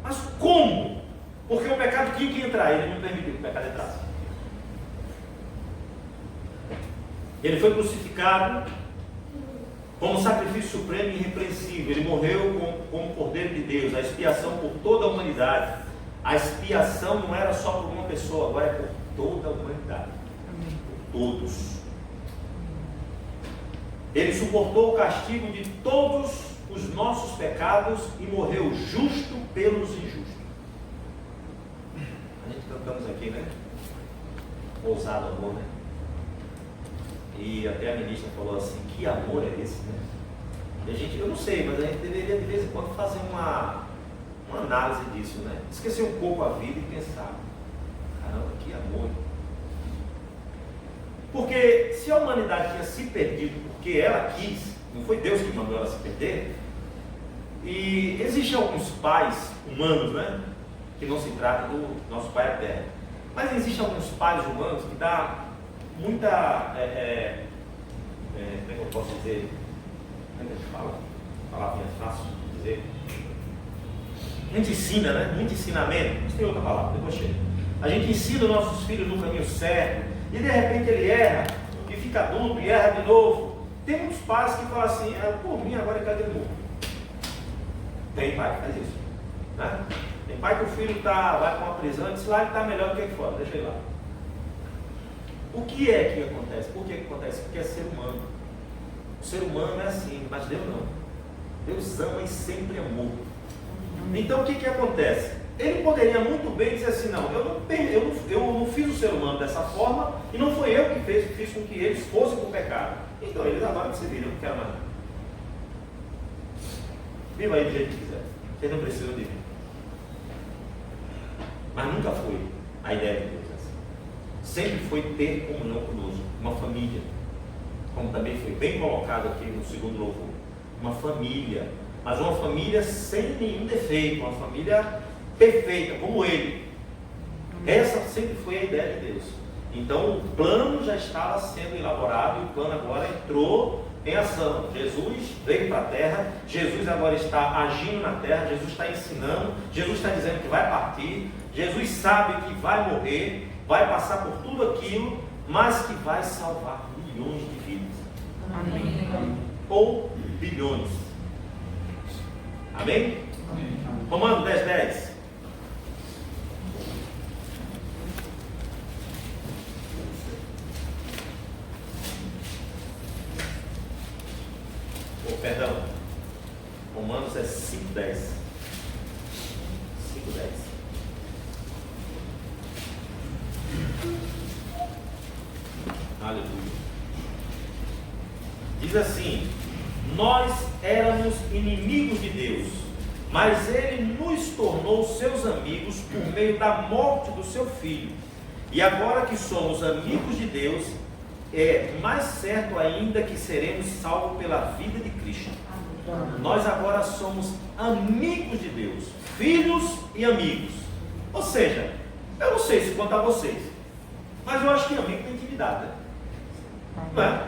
Mas como? Porque o pecado tinha que entrar, ele não permitiu que o pecado entrasse. Ele foi crucificado como sacrifício supremo e irrepreensível. Ele morreu como Cordeiro de Deus, a expiação por toda a humanidade. A expiação não era só por uma pessoa, agora é por toda a humanidade. Por todos. Ele suportou o castigo de todos os nossos pecados e morreu justo pelos injustos. A gente cantamos aqui, né? Ousado amor, né? E até a ministra falou assim, que amor é esse, né? E a gente, eu não sei, mas a gente deveria de vez em quando fazer uma análise disso, né? Esquecer um pouco a vida e pensar, caramba, que amor. Porque se a humanidade tinha se perdido porque ela quis, não foi Deus que mandou ela se perder, e existem alguns pais humanos, né? Que não se trata do nosso pai eterno, mas existem alguns pais humanos que dá muita, como é que eu posso dizer? Como é que fala? Palavrinha fácil de dizer. A gente ensina, né? Muito ensinamento. Mas tem outra palavra, depois chega. A gente ensina os nossos filhos no caminho certo, e de repente ele erra, e fica adulto, e erra de novo. Tem muitos pais que falam assim, por mim agora cadê de novo? Tem pai que faz isso, né? Tem pai que o filho vai para uma prisão e diz lá ele está melhor do que aqui fora, deixa ele lá. O que é que acontece? Por que acontece? Porque é ser humano. O ser humano é assim, mas Deus não. Deus ama e sempre amou. Então o que acontece? Ele poderia muito bem dizer assim, não, eu não fiz o ser humano dessa forma, e não foi eu que fiz com que eles fossem com o pecado. Então eles agora que se viram, eu não quero mais nada. Viva aí do jeito que quiser. Vocês não precisam de mim. Mas nunca foi a ideia de Deus assim. Sempre foi ter comunhão conosco, uma família. Como também foi bem colocado aqui no segundo louvor. Uma família. Mas uma família sem nenhum defeito, uma família perfeita, como ele. Essa sempre foi a ideia de Deus. Então o plano já estava sendo elaborado e o plano agora entrou em ação. Jesus veio para a terra, Jesus agora está agindo na terra, Jesus está ensinando, Jesus está dizendo que vai partir, Jesus sabe que vai morrer, vai passar por tudo aquilo, mas que vai salvar milhões de vidas. Amém. Ou bilhões. Amém? Amém. Romanos 10:10. Perdão. Romanos é 5:10. 5:10. Aleluia. Diz assim: nós éramos inimigos de Deus, mas Ele nos tornou seus amigos por meio da morte do seu Filho. E agora que somos amigos de Deus, é mais certo ainda que seremos salvos pela vida de Cristo. Nós agora somos amigos de Deus, filhos e amigos. Ou seja, eu não sei se quanto a vocês, mas eu acho que amigo tem intimidade, né? Não é?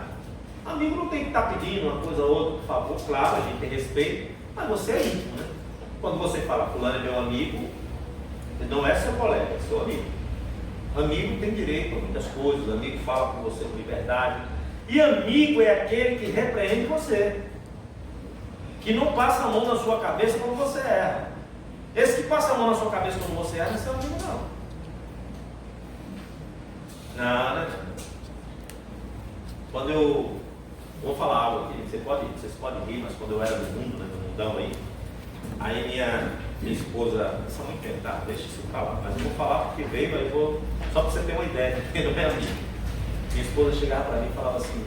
Amigo não tem que estar pedindo uma coisa ou outra, por favor. Claro, a gente tem respeito, mas você é íntimo, né? Quando você fala fulano é meu amigo, ele não é seu colega, é seu amigo. Amigo tem direito a muitas coisas, amigo fala com você com liberdade. E amigo é aquele que repreende você, que não passa a mão na sua cabeça quando você erra. Esse que passa a mão mão na sua cabeça quando você erra, não é seu amigo, não. Não, não. Quando eu vou falar algo aqui, vocês podem rir, mas quando eu era no mundo, né, no mundão aí minha esposa, essa mãe quer, tá, deixa isso pra lá, mas eu vou falar porque veio, aí eu vou, só pra você ter uma ideia, porque não é amigo. Minha esposa chegava pra mim e falava assim: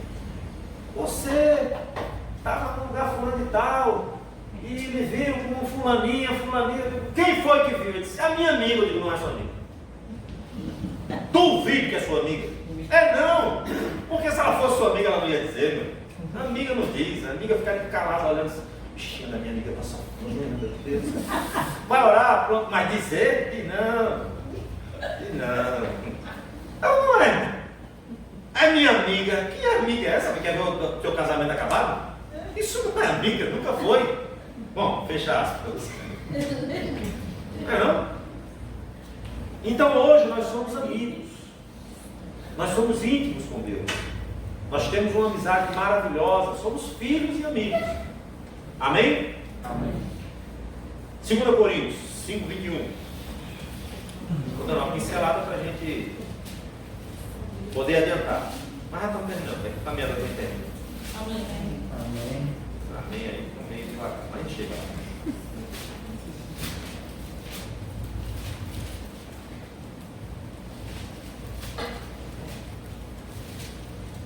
você estava no lugar fulano e tal, e me viu como fulaninha. Quem foi que viu? Eu disse: a minha amiga. Eu digo: não é sua amiga. Duvido que é sua amiga. É não, porque se ela fosse sua amiga, ela não ia dizer, meu. A amiga não diz, a amiga fica calada olhando assim: ixi, a minha amiga está sofrendo, meu Deus. Vai orar, pronto, mas dizer que não. Então não é. É minha amiga. Que amiga é essa? Quer ver o teu casamento acabado? Isso não é amiga, nunca foi. Bom, fecha aspas. Não é não? Então hoje nós somos amigos. Nós somos íntimos com Deus. Nós temos uma amizade maravilhosa. Somos filhos e amigos. Amém? Amém. 2 Coríntios 5:21. Vou dar uma pincelada para a gente poder adiantar. Mas já estamos terminando, tem que caminhar para terminar. Amém. Amém. Amém aí, amém devagar, mas a gente chega lá.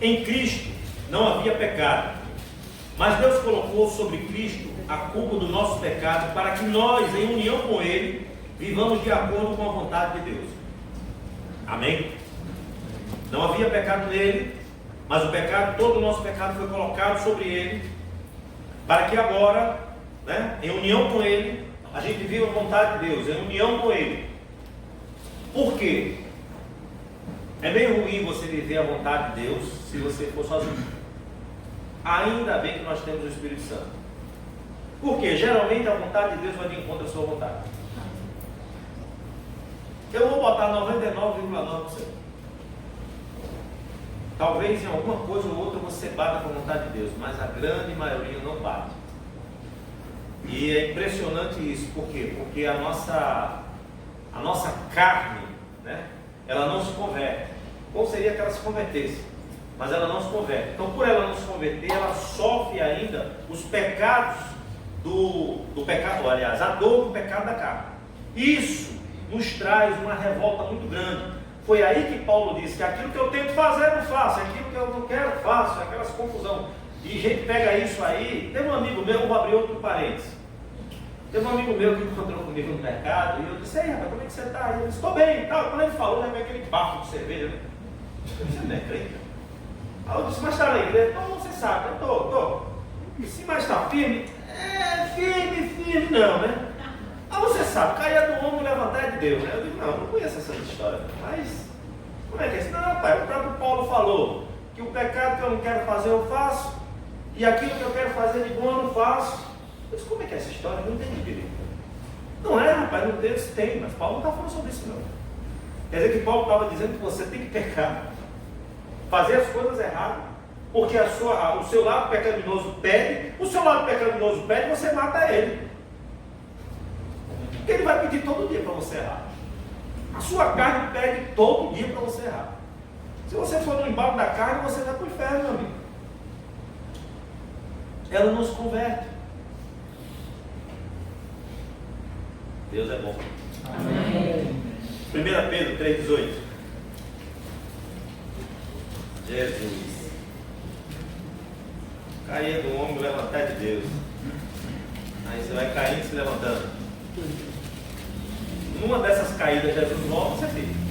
Em Cristo não havia pecado, mas Deus colocou sobre Cristo a culpa do nosso pecado para que nós, em união com Ele, vivamos de acordo com a vontade de Deus. Amém? Não havia pecado nele, mas o pecado, todo o nosso pecado foi colocado sobre Ele, para que agora, né, em união com Ele, a gente viva a vontade de Deus, em união com Ele. Por quê? É meio ruim você viver a vontade de Deus se você for sozinho. Ainda bem que nós temos o Espírito Santo. Porque geralmente a vontade de Deus vai de encontro à sua vontade. Eu vou botar 99,9%. Talvez em alguma coisa ou outra você bata com a vontade de Deus, mas a grande maioria não bate. E é impressionante isso. Por quê? Porque a nossa carne, né, ela não se converte. Ou seria que ela se convertesse, mas ela não se converte. Então, por ela não se converter, ela sofre ainda os pecados do pecado, aliás, a dor do pecado da carne. Isso nos traz uma revolta muito grande. Foi aí que Paulo disse que aquilo que eu tento fazer eu não faço, aquilo que eu não quero faço, aquelas confusão. E a gente pega isso aí. Teve um amigo meu, vou abrir outro parênteses. Teve um amigo meu que encontrou comigo no mercado e eu disse: ei, rapaz, como é que você está? Ele disse: estou bem. Quando ele falou, já veio aquele bafo de cerveja, né? Você não é crente? Aí eu disse: mas está na igreja? Não, você sabe, eu estou. E se mais está firme? É, firme não, né? Ah, você sabe, cair do ombro e levantar é de Deus, né? Eu digo: não conheço essa história. Mas, como é que é isso? Não, rapaz, o próprio Paulo falou que o pecado que eu não quero fazer eu faço, e aquilo que eu quero fazer de bom eu não faço. Eu disse: como é que é essa história? Eu não entendi direito. Não é, rapaz, não tem, tem, mas Paulo não está falando sobre isso não. Quer dizer que Paulo estava dizendo que você tem que pecar, fazer as coisas erradas, porque o seu lado pecaminoso pede, você mata ele. Porque ele vai pedir todo dia para você errar. A sua carne pede todo dia para você errar. Se você for no embalo da carne, você vai para o inferno, meu amigo. Ela não se converte. Deus é bom. Amém. 1 Pedro 3,18. Jesus. Cair do ombro, levantar de Deus. Aí você vai caindo e se levantando. Numa dessas caídas, Jesus volta, você fica.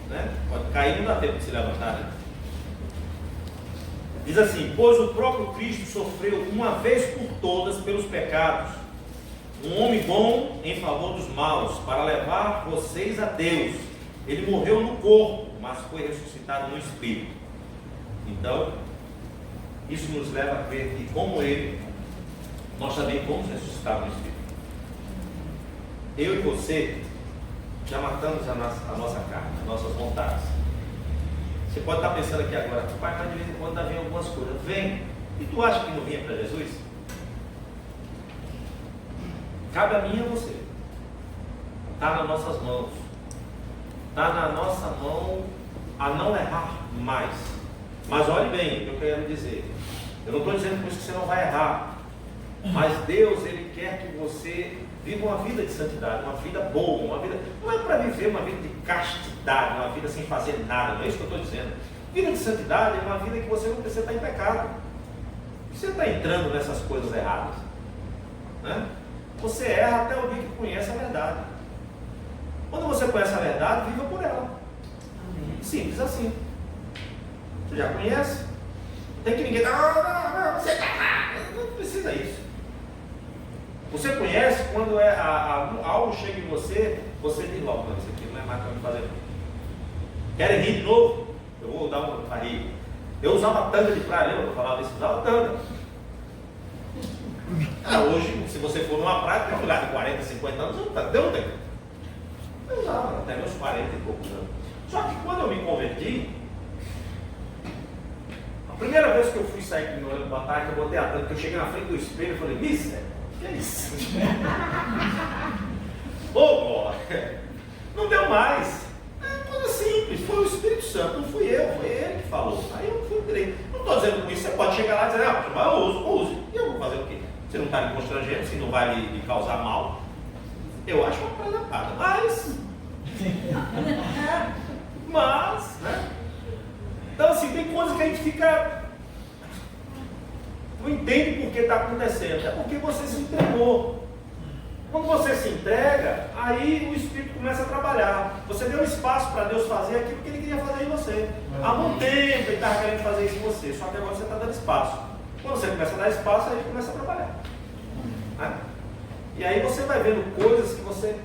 Né? Pode cair, não dá tempo de se levantar, né? Diz assim: pois o próprio Cristo sofreu uma vez por todas pelos pecados, um homem bom em favor dos maus, para levar vocês a Deus. Ele morreu no corpo, mas foi ressuscitado no espírito. Então, isso nos leva a ver que, como Ele, nós também fomos ressuscitados no espírito. Eu e você já matamos a nossa carne, as nossas vontades. Você pode estar pensando aqui agora, pai, mas de vez em quando vem algumas coisas. Vem. E tu acha que não vinha para Jesus? Cabe a mim e a você. Está nas nossas mãos. Está na nossa mão a não errar mais. Mas olhe bem o que eu quero dizer. Eu não estou dizendo com isso que você não vai errar. Mas Deus, Ele quer que você viva uma vida de santidade, uma vida boa, uma vida. Não é para viver uma vida de castidade, uma vida sem fazer nada, não é isso que eu estou dizendo. Vida de santidade é uma vida que você não precisa estar em pecado. Você está entrando nessas coisas erradas, né? Você erra até o dia que conhece a verdade. Quando você conhece a verdade, viva por ela. Simples assim. Você já conhece? Não tem que ninguém. Não, você está errado. Não precisa disso. Você conhece quando algo chega em você, você diz logo, não, isso aqui não é mais para me fazer. Querem rir de novo? Eu vou dar uma para rir. Eu usava tanga de praia, lembra? Eu falava isso, usava tanga. Hoje, se você for numa praia, tem um lugar de 40, 50 anos, não tem. Eu usava até meus 40 e poucos anos. Só que quando eu me converti, a primeira vez que eu fui sair com o meu olho para trás, que eu botei a tanga, que eu cheguei na frente do espelho e falei, mister, que é isso? Ô, glória! Não deu mais. É coisa simples, foi o Espírito Santo, não fui eu, foi ele que falou. Aí eu fui direito. Não estou dizendo com isso, você pode chegar lá e dizer, eu use. E eu vou fazer o quê? Você não está me constrangendo, se não vai lhe causar mal. Eu acho uma coisa paga, mas, né? Então assim, tem coisas que a gente fica, não entende por que está acontecendo, é porque você se entregou. Quando você se entrega, aí o Espírito começa a trabalhar. Você deu espaço para Deus fazer aquilo que Ele queria fazer em você. Há muito tempo Ele estava querendo fazer isso em você, só que agora você está dando espaço. Quando você começa a dar espaço, aí Ele começa a trabalhar, né? E aí você vai vendo coisas que você...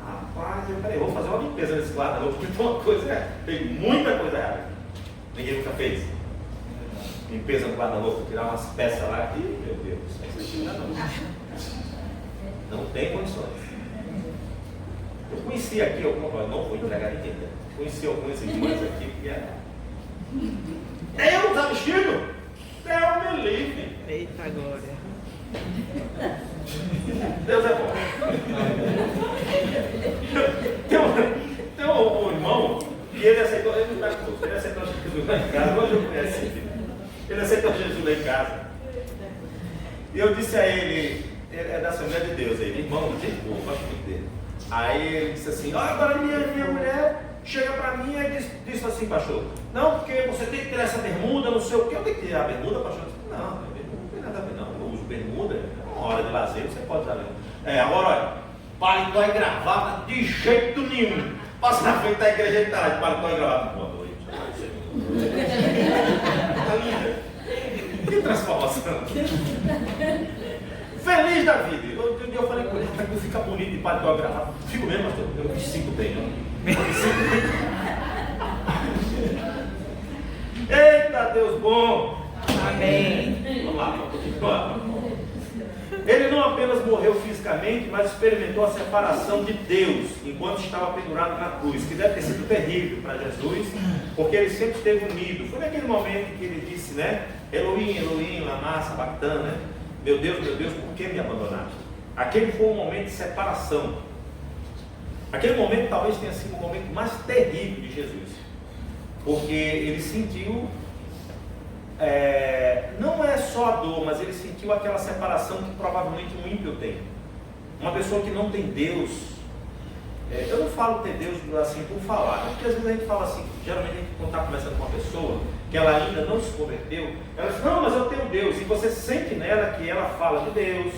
Rapaz, eu vou fazer uma limpeza nesse guarda-roupa, porque tem muita coisa errada. Ninguém nunca fez. Limpeza no guarda-roupa, tirar umas peças lá aqui, meu Deus, não tem condições. Eu conheci aqui algumas, não vou entregar ninguém, né? Conheci algumas irmãs aqui que era. Eu está vestido? Deus me livre. Eita glória. Deus é bom. Tem um irmão e ele aceitou, ele não está conosco, ele aceitou Jesus lá em casa, hoje eu conheço ele aceitou Jesus lá em casa. E eu disse a ele é da Assembleia de Deus, ele, irmão, gente boa, gosto muito dele. Aí ele disse assim, agora minha mulher chega para mim e disse assim, pastor, não, porque você tem que ter essa bermuda, não sei o que, eu tenho que tirar a bermuda, pastor? Não, bermuda não tem nada a ver não, eu uso bermuda, é uma hora de lazer, você pode usar bermuda. Agora olha, paletó e gravata de jeito nenhum. Passa na frente da igreja e está lá de paletó e gravata. Boa noite. Tá linda. Que transformação. Feliz da vida. Outro dia eu falei com ele, que fica bonito de paletó e gravata. Fico mesmo, pastor. Eu me sinto bem, não? Eu me sinto bem. Eita, Deus bom. Amém. Vamos lá, vamos continuar. Ele não apenas morreu fisicamente, mas experimentou a separação de Deus enquanto estava pendurado na cruz, que deve ter sido terrível para Jesus, porque ele sempre esteve unido. Foi naquele momento que ele disse, né? Elohim, Elohim, lama sabachthani, né? Meu Deus, por que me abandonaste? Aquele foi um momento de separação. Aquele momento talvez tenha sido o momento mais terrível de Jesus, porque ele sentiu... não é só a dor, mas ele sentiu aquela separação que provavelmente um ímpio tem. Uma pessoa que não tem Deus, eu não falo ter Deus assim por falar, porque às vezes a gente fala assim, geralmente a gente quando está conversando com uma pessoa, que ela ainda não se converteu, ela diz, não, mas eu tenho Deus, e você sente nela que ela fala de Deus,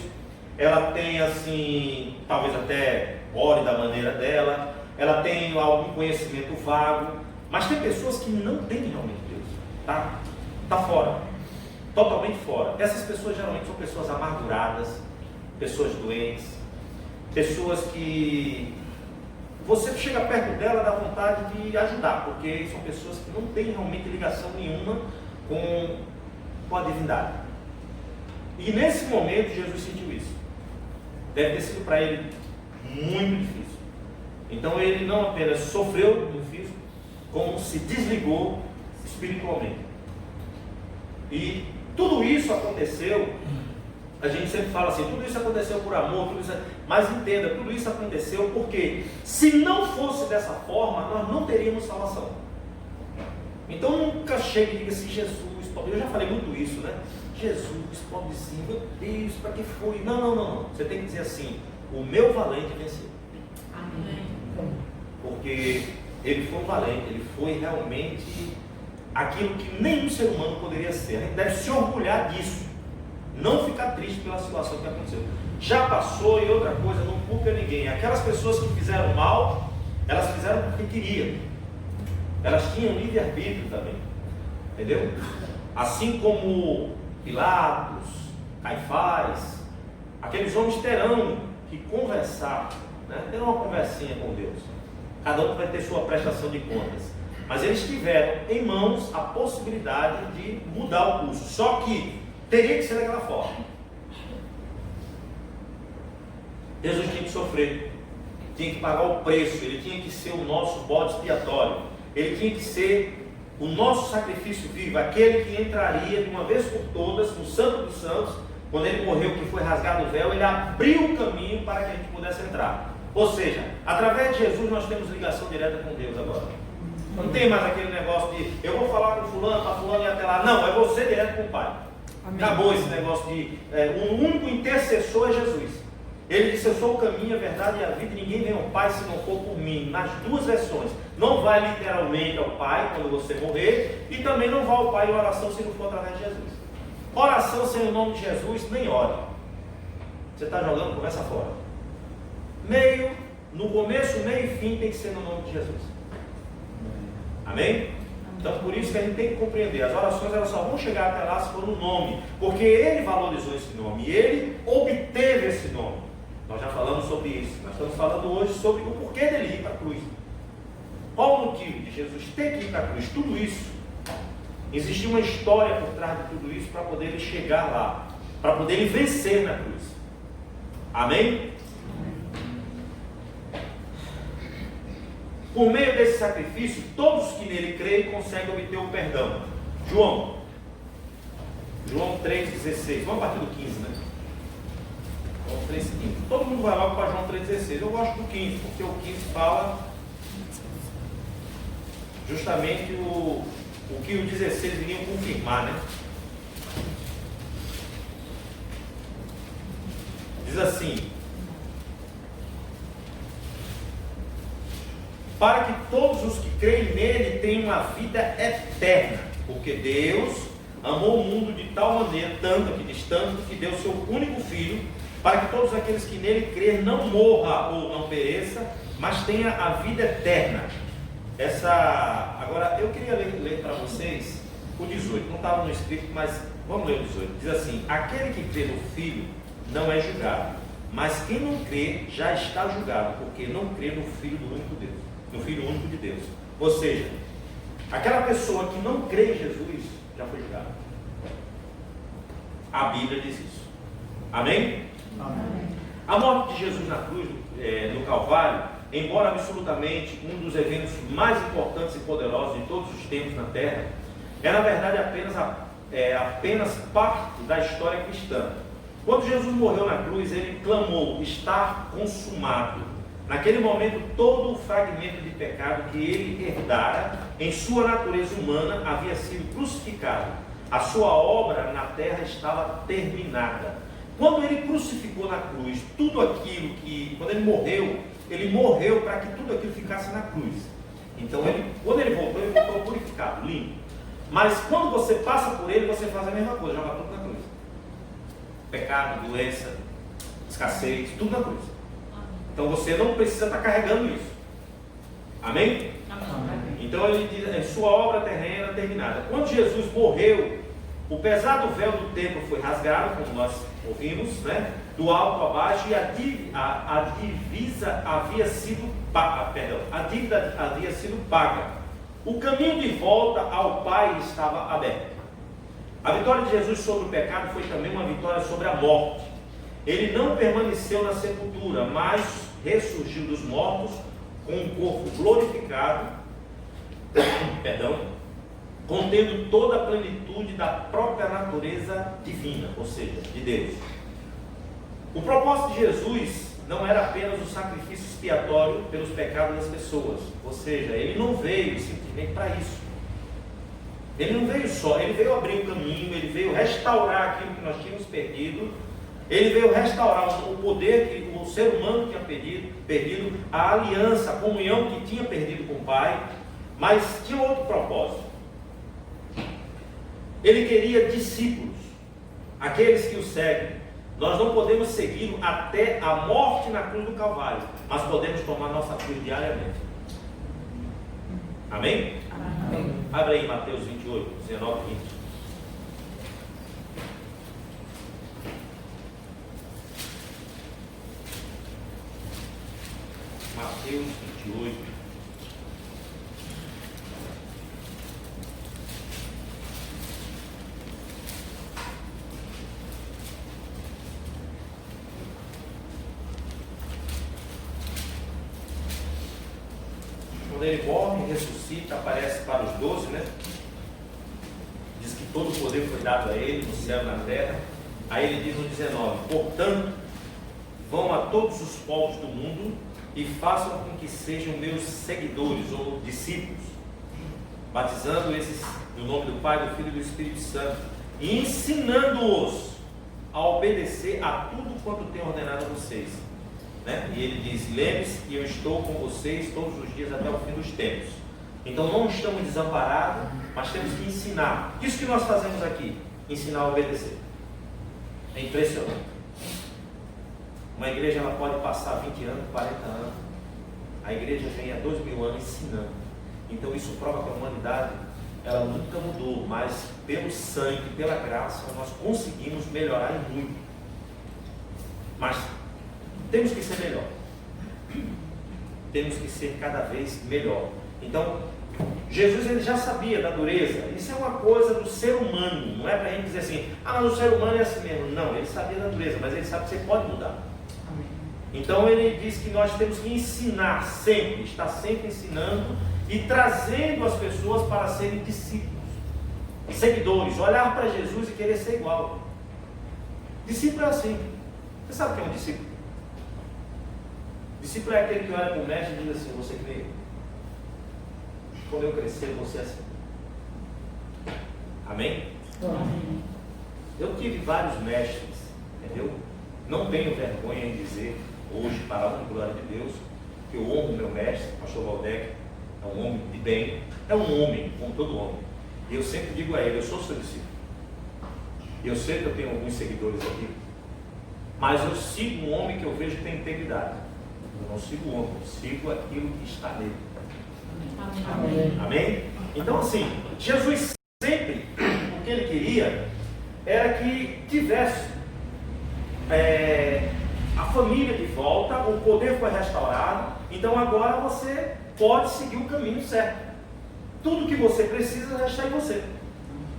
ela tem assim, talvez até ore da maneira dela, ela tem algum conhecimento vago, mas tem pessoas que não têm realmente Deus, tá? Está fora, totalmente fora. Essas pessoas geralmente são pessoas amarguradas, pessoas doentes, pessoas que você chega perto dela dá vontade de ajudar, porque são pessoas que não têm realmente ligação nenhuma com a divindade. E nesse momento Jesus sentiu isso. Deve ter sido para ele muito difícil. Então ele não apenas sofreu no físico, como se desligou espiritualmente. E tudo isso aconteceu, a gente sempre fala assim, tudo isso aconteceu por amor, mas entenda, tudo isso aconteceu porque se não fosse dessa forma, nós não teríamos salvação. Então nunca chegue e diga assim, Jesus, eu já falei muito isso, né? Jesus, pobrezinho, meu Deus, para que foi? Não. Você tem que dizer assim, o meu valente venceu. Amém. Porque ele foi um valente, ele foi realmente aquilo que nenhum ser humano poderia ser. A gente deve se orgulhar disso, não ficar triste pela situação que aconteceu. Já passou, e outra coisa, não culpa ninguém. Aquelas pessoas que fizeram mal, elas fizeram porque queriam. Elas tinham livre-arbítrio também, entendeu? Assim como Pilatos, Caifás, aqueles homens terão que conversar, né? Terão uma conversinha com Deus. Cada um vai ter sua prestação de contas. Mas eles tiveram em mãos a possibilidade de mudar o curso. Só que teria que ser daquela forma. Jesus tinha que sofrer, tinha que pagar o preço, ele tinha que ser o nosso bode expiatório, ele tinha que ser o nosso sacrifício vivo, aquele que entraria de uma vez por todas no Santo dos Santos. Quando ele morreu, que foi rasgado o véu, ele abriu o caminho para que a gente pudesse entrar. Ou seja, através de Jesus nós temos ligação direta com Deus agora. Não tem mais aquele negócio de eu vou falar com fulano, para fulano ir até lá. Não, é você direto com o Pai. Amém. Acabou esse negócio de o único intercessor é Jesus. Ele disse, eu sou o caminho, a verdade e a vida, e ninguém vem ao Pai se não for por mim. Nas duas versões, não vai literalmente ao Pai quando você morrer, e também não vai ao Pai em oração se não for através de Jesus. Oração sem o nome de Jesus, nem ore. Você está jogando, começa fora. No começo, meio e fim tem que ser no nome de Jesus. Amém? Então por isso que a gente tem que compreender, as orações elas só vão chegar até lá se for no nome, porque ele valorizou esse nome, e ele obteve esse nome. Nós já falamos sobre isso, nós estamos falando hoje sobre o porquê dele ir para a cruz. Qual o motivo de Jesus ter que ir para a cruz? Tudo isso, existe uma história por trás de tudo isso para poder ele chegar lá, para poder ele vencer na cruz. Amém? Por meio desse sacrifício, todos que nele creem conseguem obter o perdão. João 3,16. Vamos partir do 15, né? João 3,15. Todo mundo vai logo para João 3,16. Eu gosto do 15, porque o 15 fala justamente o que o 16 iriam confirmar, né? Diz assim: para que todos os que creem nele tenham uma vida eterna, porque Deus amou o mundo de tal maneira, tanto que deu seu único Filho, para que todos aqueles que nele crerem não morram ou não pereça, mas tenha a vida eterna. Agora eu queria ler para vocês o 18, não estava no escrito, mas vamos ler o 18. Diz assim: aquele que crê no Filho não é julgado, mas quem não crê já está julgado, porque não crê no Filho do único Deus, no Filho único de Deus. Ou seja, aquela pessoa que não crê em Jesus já foi julgada. A Bíblia diz isso. Amém? Amém. A morte de Jesus na cruz, no Calvário, embora absolutamente um dos eventos mais importantes e poderosos de todos os tempos na Terra, é na verdade apenas parte da história cristã. Quando Jesus morreu na cruz, ele clamou: está consumado. Naquele momento, todo o fragmento de pecado que ele herdara em sua natureza humana havia sido crucificado. A sua obra na terra estava terminada. Quando ele crucificou na cruz, tudo aquilo quando ele morreu para que tudo aquilo ficasse na cruz. Então, quando ele voltou purificado, limpo. Mas quando você passa por ele, você faz a mesma coisa, joga tudo na cruz. Pecado, doença, escassez, tudo na cruz. Então você não precisa estar carregando isso. Amém? Amém. Então ele diz, sua obra terrena terminada. Quando Jesus morreu, o pesado véu do templo foi rasgado, como nós ouvimos, né? Do alto a baixo, e a divisa havia sido a dívida havia sido paga. O caminho de volta ao Pai estava aberto. A vitória de Jesus sobre o pecado foi também uma vitória sobre a morte. Ele não permaneceu na sepultura, mas ressurgiu dos mortos com um corpo glorificado perdão, contendo toda a plenitude da própria natureza divina, ou seja, de Deus. O propósito de Jesus não era apenas o sacrifício expiatório pelos pecados das pessoas, ou seja, ele não veio simplesmente para isso. Ele não veio só, ele veio abrir o caminho, ele veio restaurar aquilo que nós tínhamos perdido, ele veio restaurar o poder que o ser humano tinha perdido, a aliança, a comunhão que tinha perdido com o Pai, mas tinha outro propósito. Ele queria discípulos, aqueles que o seguem. Nós não podemos segui-lo até a morte na cruz do Calvário, mas podemos tomar nossa cruz diariamente. Amém? Amém. Abre aí Mateus 28, 19 e 20. Mateus 28. Quando ele morre, ressuscita, aparece para os 12, né? Diz que todo o poder foi dado a ele, no céu e na terra. Aí ele diz no 19: portanto, vão a todos os povos do mundo e façam com que sejam meus seguidores ou discípulos, batizando esses no nome do Pai, do Filho e do Espírito Santo, e ensinando-os a obedecer a tudo quanto tenho ordenado a vocês. Né? E ele diz: lembre-se que eu estou com vocês todos os dias até o fim dos tempos. Então não estamos desamparados, mas temos que ensinar. Isso que nós fazemos aqui, ensinar a obedecer. É impressionante. Uma igreja ela pode passar 20 anos, 40 anos. A igreja vem há 2000 anos ensinando. Então isso prova que a humanidade ela nunca mudou, mas pelo sangue, pela graça, nós conseguimos melhorar em muito. Mas temos que ser melhor. Temos que ser cada vez melhor. Então, Jesus ele já sabia da dureza. Isso é uma coisa do ser humano. Não é para a gente dizer assim, ah, mas o ser humano é assim mesmo. Não, ele sabia da dureza, mas ele sabe que você pode mudar. Então ele diz que nós temos que ensinar sempre, estar sempre ensinando e trazendo as pessoas para serem discípulos, seguidores, olhar para Jesus e querer ser igual. Discípulo é assim. Você sabe o que é um discípulo? Discípulo é aquele que olha para o mestre e diz assim: você que nem eu. Quando eu crescer, eu vou ser assim. Amém? Amém. Eu tive vários mestres, entendeu? Não tenho vergonha em dizer hoje, para a honra e glória de Deus, que eu honro meu mestre, pastor Valdec. É um homem de bem, é um homem, como todo homem. E eu sempre digo a ele: eu sou seu discípulo. E eu sei que eu tenho alguns seguidores aqui, mas eu sigo um homem que eu vejo que tem integridade. Eu não sigo o homem, eu sigo aquilo que está nele. Amém. Amém? Então assim, Jesus sempre, o que ele queria era que tivesse a família de volta, o poder foi restaurado, então agora você pode seguir o caminho certo. Tudo que você precisa já está em você.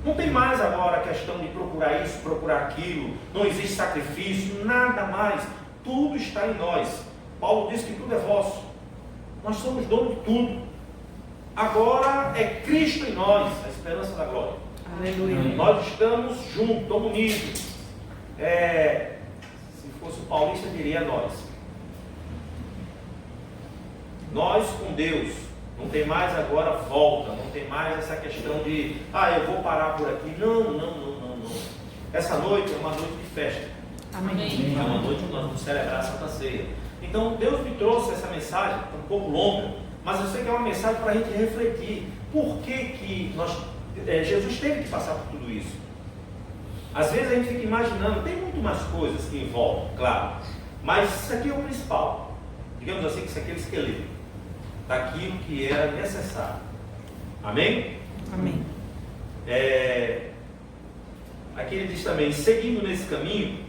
Não tem mais agora a questão de procurar isso, procurar aquilo, não existe sacrifício, nada mais, tudo está em nós. Paulo diz que tudo é vosso, nós somos donos de tudo. Agora é Cristo em nós, a esperança da glória. Aleluia. Nós estamos juntos, estamos unidos. Se fosse o paulista, diria nós. Nós com Deus. Não tem mais agora volta, não tem mais essa questão de, eu vou parar por aqui. Não. Essa noite é uma noite de festa. Amém. É uma noite que nós vamos celebrar a Santa Ceia. Então Deus me trouxe essa mensagem, um pouco longa, mas eu sei que é uma mensagem para a gente refletir. Por que Jesus teve que passar por tudo isso? Às vezes a gente fica imaginando, tem muito mais coisas que envolvem, claro, mas isso aqui é o principal. Digamos assim que isso aqui é o esqueleto daquilo que era necessário. Amém? Amém. Aqui ele diz também: seguindo nesse caminho,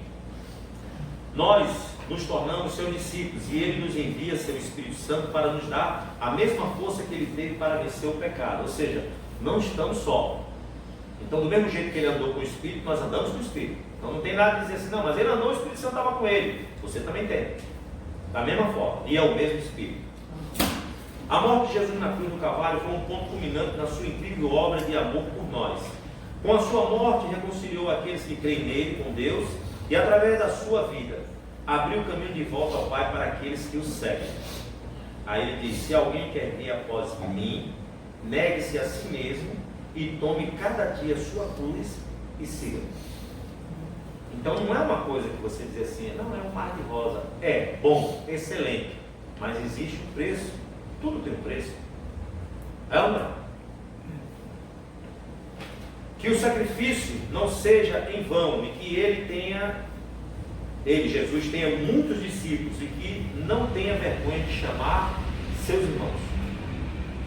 nós nos tornamos seus discípulos, e ele nos envia seu Espírito Santo para nos dar a mesma força que ele teve para vencer o pecado. Ou seja, não estamos só. Então, do mesmo jeito que ele andou com o Espírito, nós andamos com o Espírito. Então não tem nada de dizer assim, não, mas ele andou, o Espírito Santo estava com ele. Você também tem, da mesma forma, e é o mesmo Espírito. A morte de Jesus na cruz do Calvário foi um ponto culminante na sua incrível obra de amor por nós. Com a sua morte, reconciliou aqueles que creem nele com Deus e, através da sua vida, abriu o caminho de volta ao Pai para aqueles que o seguem. Aí ele diz: se alguém quer vir após mim, negue-se a si mesmo e tome cada dia sua cruz e siga. Então não é uma coisa que você diz assim, não, é um mar de rosa. É bom, excelente, mas existe um preço. Tudo tem um preço. É ou não? Que o sacrifício não seja em vão e que Jesus, tenha muitos discípulos e que não tenha vergonha de chamar seus irmãos.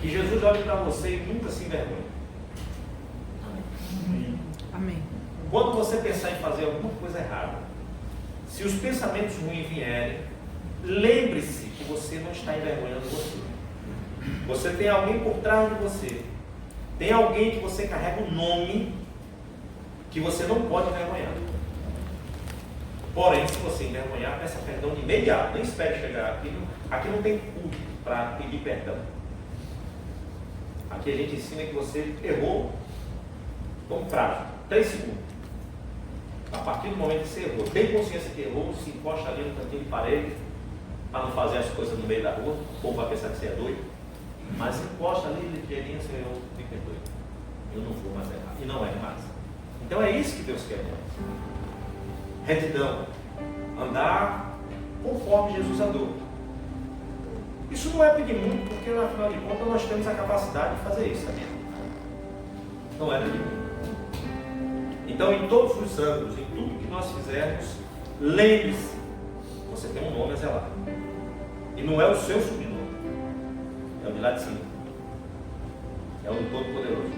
Que Jesus olhe para você e nunca se envergonhe. Amém. Quando você pensar em fazer alguma coisa errada, se os pensamentos ruins vierem, lembre-se que você não está envergonhando você. Você tem alguém por trás de você. Tem alguém que você carrega um nome que você não pode envergonhar. Porém, se você envergonhar, peça perdão de imediato. Nem espere chegar aqui. Aqui não tem culto para pedir perdão. Aqui a gente ensina que você errou com prazo, 3 segundos. A partir do momento que você errou, tem consciência que errou, se encosta ali no cantinho de parede, para não fazer as coisas no meio da rua, ou para pensar que você é doido. Mas encosta ali, ligeirinho, você errou, me perdoe. Eu não vou mais errar. E não é mais. Então é isso que Deus quer de nós. Retidão. Andar conforme Jesus andou. Isso não é pedir muito, porque afinal de contas nós temos a capacidade de fazer isso também. Não é pedir muito. Então, em todos os ângulos, em tudo que nós fizermos, lembre-se, você tem um nome a zelar. E não é o seu sobrenome, é o de lá de cima. É o do Todo-Poderoso.